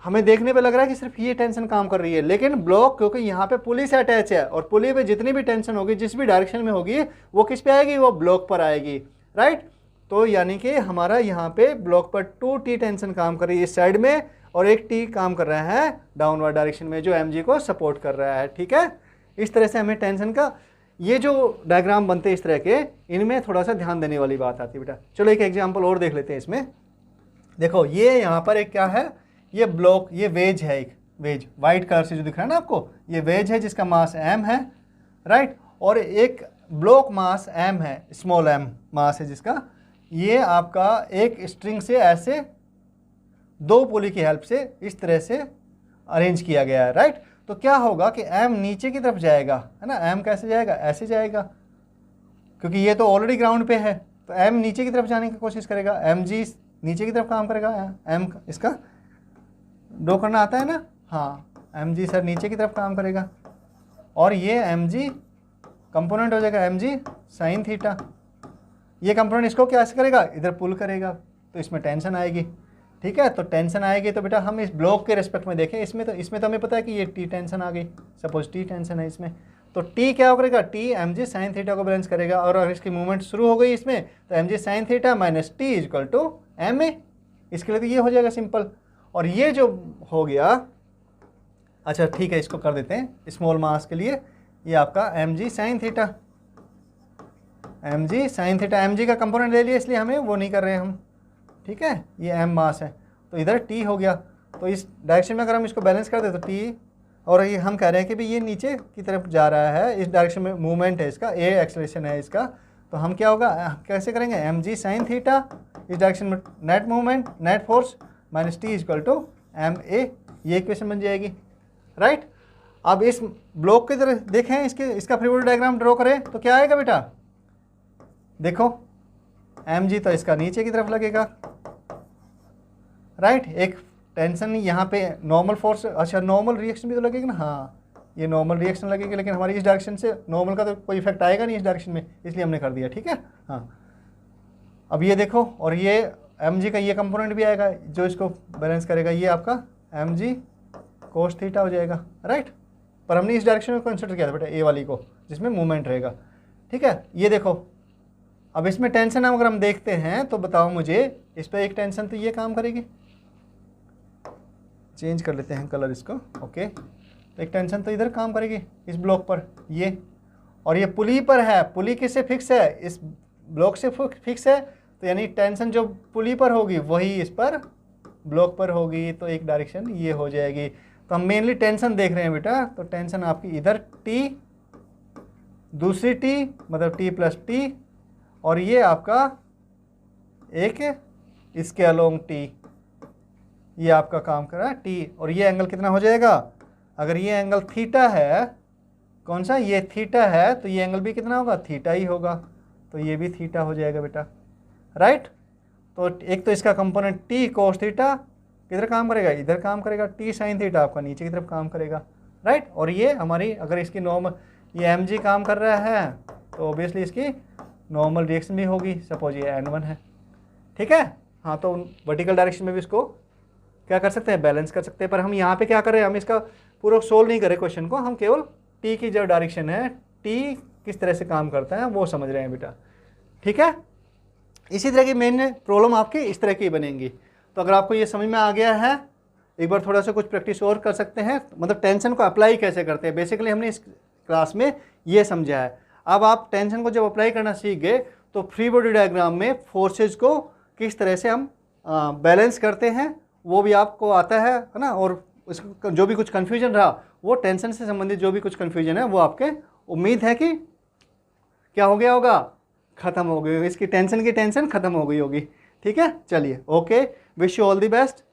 हमें देखने पे लग रहा है कि सिर्फ ये टेंशन काम कर रही है, लेकिन ब्लॉक क्योंकि यहाँ पे पुली से अटैच है, और पुली पे जितनी भी टेंशन होगी जिस भी डायरेक्शन में होगी वो किस पे आएगी, वो ब्लॉक पर आएगी, राइट। तो यानी कि हमारा यहाँ पे ब्लॉक पर 2T टेंशन काम कर रही है इस साइड में, और एक T काम कर रहा है डाउनवर्ड डायरेक्शन में जो mg को सपोर्ट कर रहा है, ठीक है। इस तरह से हमें टेंशन का ये जो डायग्राम बनते हैं इस तरह के, इनमें थोड़ा सा ध्यान देने वाली बात आती है बेटा। चलो एक एग्जाम्पल और देख लेते हैं इसमें। देखो ये यहाँ पर एक क्या है, ये ब्लॉक, ये वेज है, एक वेज वाइट कलर से जो दिख रहा है ना आपको, ये वेज है जिसका मास m है, राइट। और एक ब्लॉक मास m है, स्मॉल m मास है जिसका, ये आपका एक स्ट्रिंग से ऐसे 2 पुली की हेल्प से इस तरह से अरेंज किया गया है, राइट। तो क्या होगा कि m नीचे की तरफ जाएगा, है ना, m कैसे जाएगा, ऐसे जाएगा, क्योंकि ये तो ऑलरेडी ग्राउंड पे है, तो m नीचे की तरफ जाने की कोशिश करेगा, mg नीचे की तरफ काम करेगा, m इसका ड्रॉ करना आता है ना, हाँ mg सर नीचे की तरफ काम करेगा, और ये mg कंपोनेंट हो जाएगा mg साइन थीटा, ये कंपोनेंट इसको क्या करेगा, इधर पुल करेगा, तो इसमें टेंशन आएगी, ठीक है। तो टेंशन आएगी तो बेटा हम इस ब्लॉक के रिस्पेक्ट में देखें, इसमें तो हमें पता है कि ये T टेंशन आ गई, सपोज T टेंशन है इसमें, तो T क्या करेगा, T mg साइन थीटा को बैलेंस करेगा, और अगर इसकी मूवमेंट शुरू हो गई इसमें तो mg sine theta minus T equal to ma, इसके लिए तो ये हो जाएगा सिंपल। और ये जो हो गया, अच्छा ठीक है इसको कर देते हैं स्मॉल मास के लिए, ये आपका mg sine theta, mg sine theta, mg का कंपोनेंट ले लिया इसलिए हमें वो नहीं कर रहे हैं हम, ठीक है, ये m मास है, तो इधर T हो गया। तो इस डायरेक्शन में अगर हम इसको बैलेंस कर दे तो T, और ये हम कह रहे हैं कि भाई ये नीचे की तरफ जा रहा है, इस डायरेक्शन में मूवमेंट है इसका, a एक्सेलरेशन है इसका, तो हम क्या होगा, कैसे करेंगे, एम जी साइन थीटा, इस डायरेक्शन में net movement, net force minus T equal to M A, ये इक्वेशन बन जाएगी, राइट। अब इस ब्लॉक की तरह देखें, इसका फ्री बॉडी डायग्राम ड्रॉ करें तो क्या आएगा बेटा, देखो एम जी तो इसका नीचे की तरफ लगेगा, राइट। एक टेंशन यहाँ पे नॉर्मल फोर्स, अच्छा नॉर्मल रिएक्शन भी तो लगेगी ना, हाँ ये नॉर्मल रिएक्शन लगेगी, लेकिन हमारी इस डायरेक्शन से नॉर्मल का तो कोई इफेक्ट आएगा नहीं इस डायरेक्शन में, इसलिए हमने कर दिया, ठीक है। हाँ अब ये देखो, और ये एम जी का ये कंपोनेंट भी आएगा जो इसको बैलेंस करेगा, ये आपका एम जी कोस थीटा हो जाएगा, राइट। पर हमने इस डायरेक्शन में कंसिडर किया था बेटा, ए वाली को, जिसमें मूवमेंट रहेगा, ठीक है। ये देखो अब इसमें टेंशन अगर हम देखते हैं तो बताओ मुझे, इस पर एक टेंशन तो ये काम करेगी, चेंज कर लेते हैं कलर इसको, ओके। तो एक टेंशन तो इधर काम करेगी इस ब्लॉक पर, ये, और ये पुली पर है, पुली किससे फिक्स है, इस ब्लॉक से फिक्स है, तो यानी टेंशन जो पुली पर होगी वही इस पर ब्लॉक पर होगी, तो एक डायरेक्शन ये हो जाएगी। तो हम मेनली टेंशन देख रहे हैं बेटा, तो टेंशन आपकी इधर टी, दूसरी टी मतलब टी प्लस टी, और ये आपका एक इसके अलोंग टी, ये आपका काम कर रहा है टी, और ये एंगल कितना हो जाएगा, अगर ये एंगल थीटा है, कौन सा, ये थीटा है, तो ये एंगल भी कितना होगा, थीटा ही होगा, तो ये भी थीटा हो जाएगा बेटा, राइट। तो एक तो इसका कंपोनेंट टी कोस थीटा किधर काम करेगा, इधर काम करेगा, टी साइन थीटा आपका नीचे की तरफ काम करेगा, राइट। और ये हमारी अगर इसकी नॉर्मल, ये एम जी काम कर रहा है तो ऑब्वियसली इसकी नॉर्मल रिएक्शन भी होगी, सपोज ये N1 है, ठीक है। हाँ तो वर्टिकल डायरेक्शन में भी इसको क्या कर सकते हैं, बैलेंस कर सकते हैं। पर हम यहाँ पे क्या कर रहे हैं, हम इसका पूरा सोल्व नहीं करें क्वेश्चन को, हम केवल टी की जो डायरेक्शन है, टी किस तरह से काम करता है वो समझ रहे हैं बेटा, ठीक है। इसी तरह की मेन प्रॉब्लम आपकी इस तरह की बनेंगी। तो अगर आपको ये समझ में आ गया है, एक बार थोड़ा सा कुछ प्रैक्टिस और कर सकते हैं, मतलब टेंशन को अप्लाई कैसे करते हैं, बेसिकली हमने इस क्लास में ये समझा है। अब आप टेंशन को जब अप्लाई करना सीख गए तो फ्री बॉडी डायग्राम में फोर्सेज को किस तरह से हम बैलेंस करते हैं वो भी आपको आता है ना। और उसको जो भी कुछ कन्फ्यूजन रहा, वो टेंशन से संबंधित जो भी कुछ कन्फ्यूजन है वो आपके, उम्मीद है कि क्या हो गया होगा, ख़त्म हो गई, इसकी टेंशन की टेंशन ख़त्म हो गई होगी, ठीक है। चलिए okay, wish you all the best.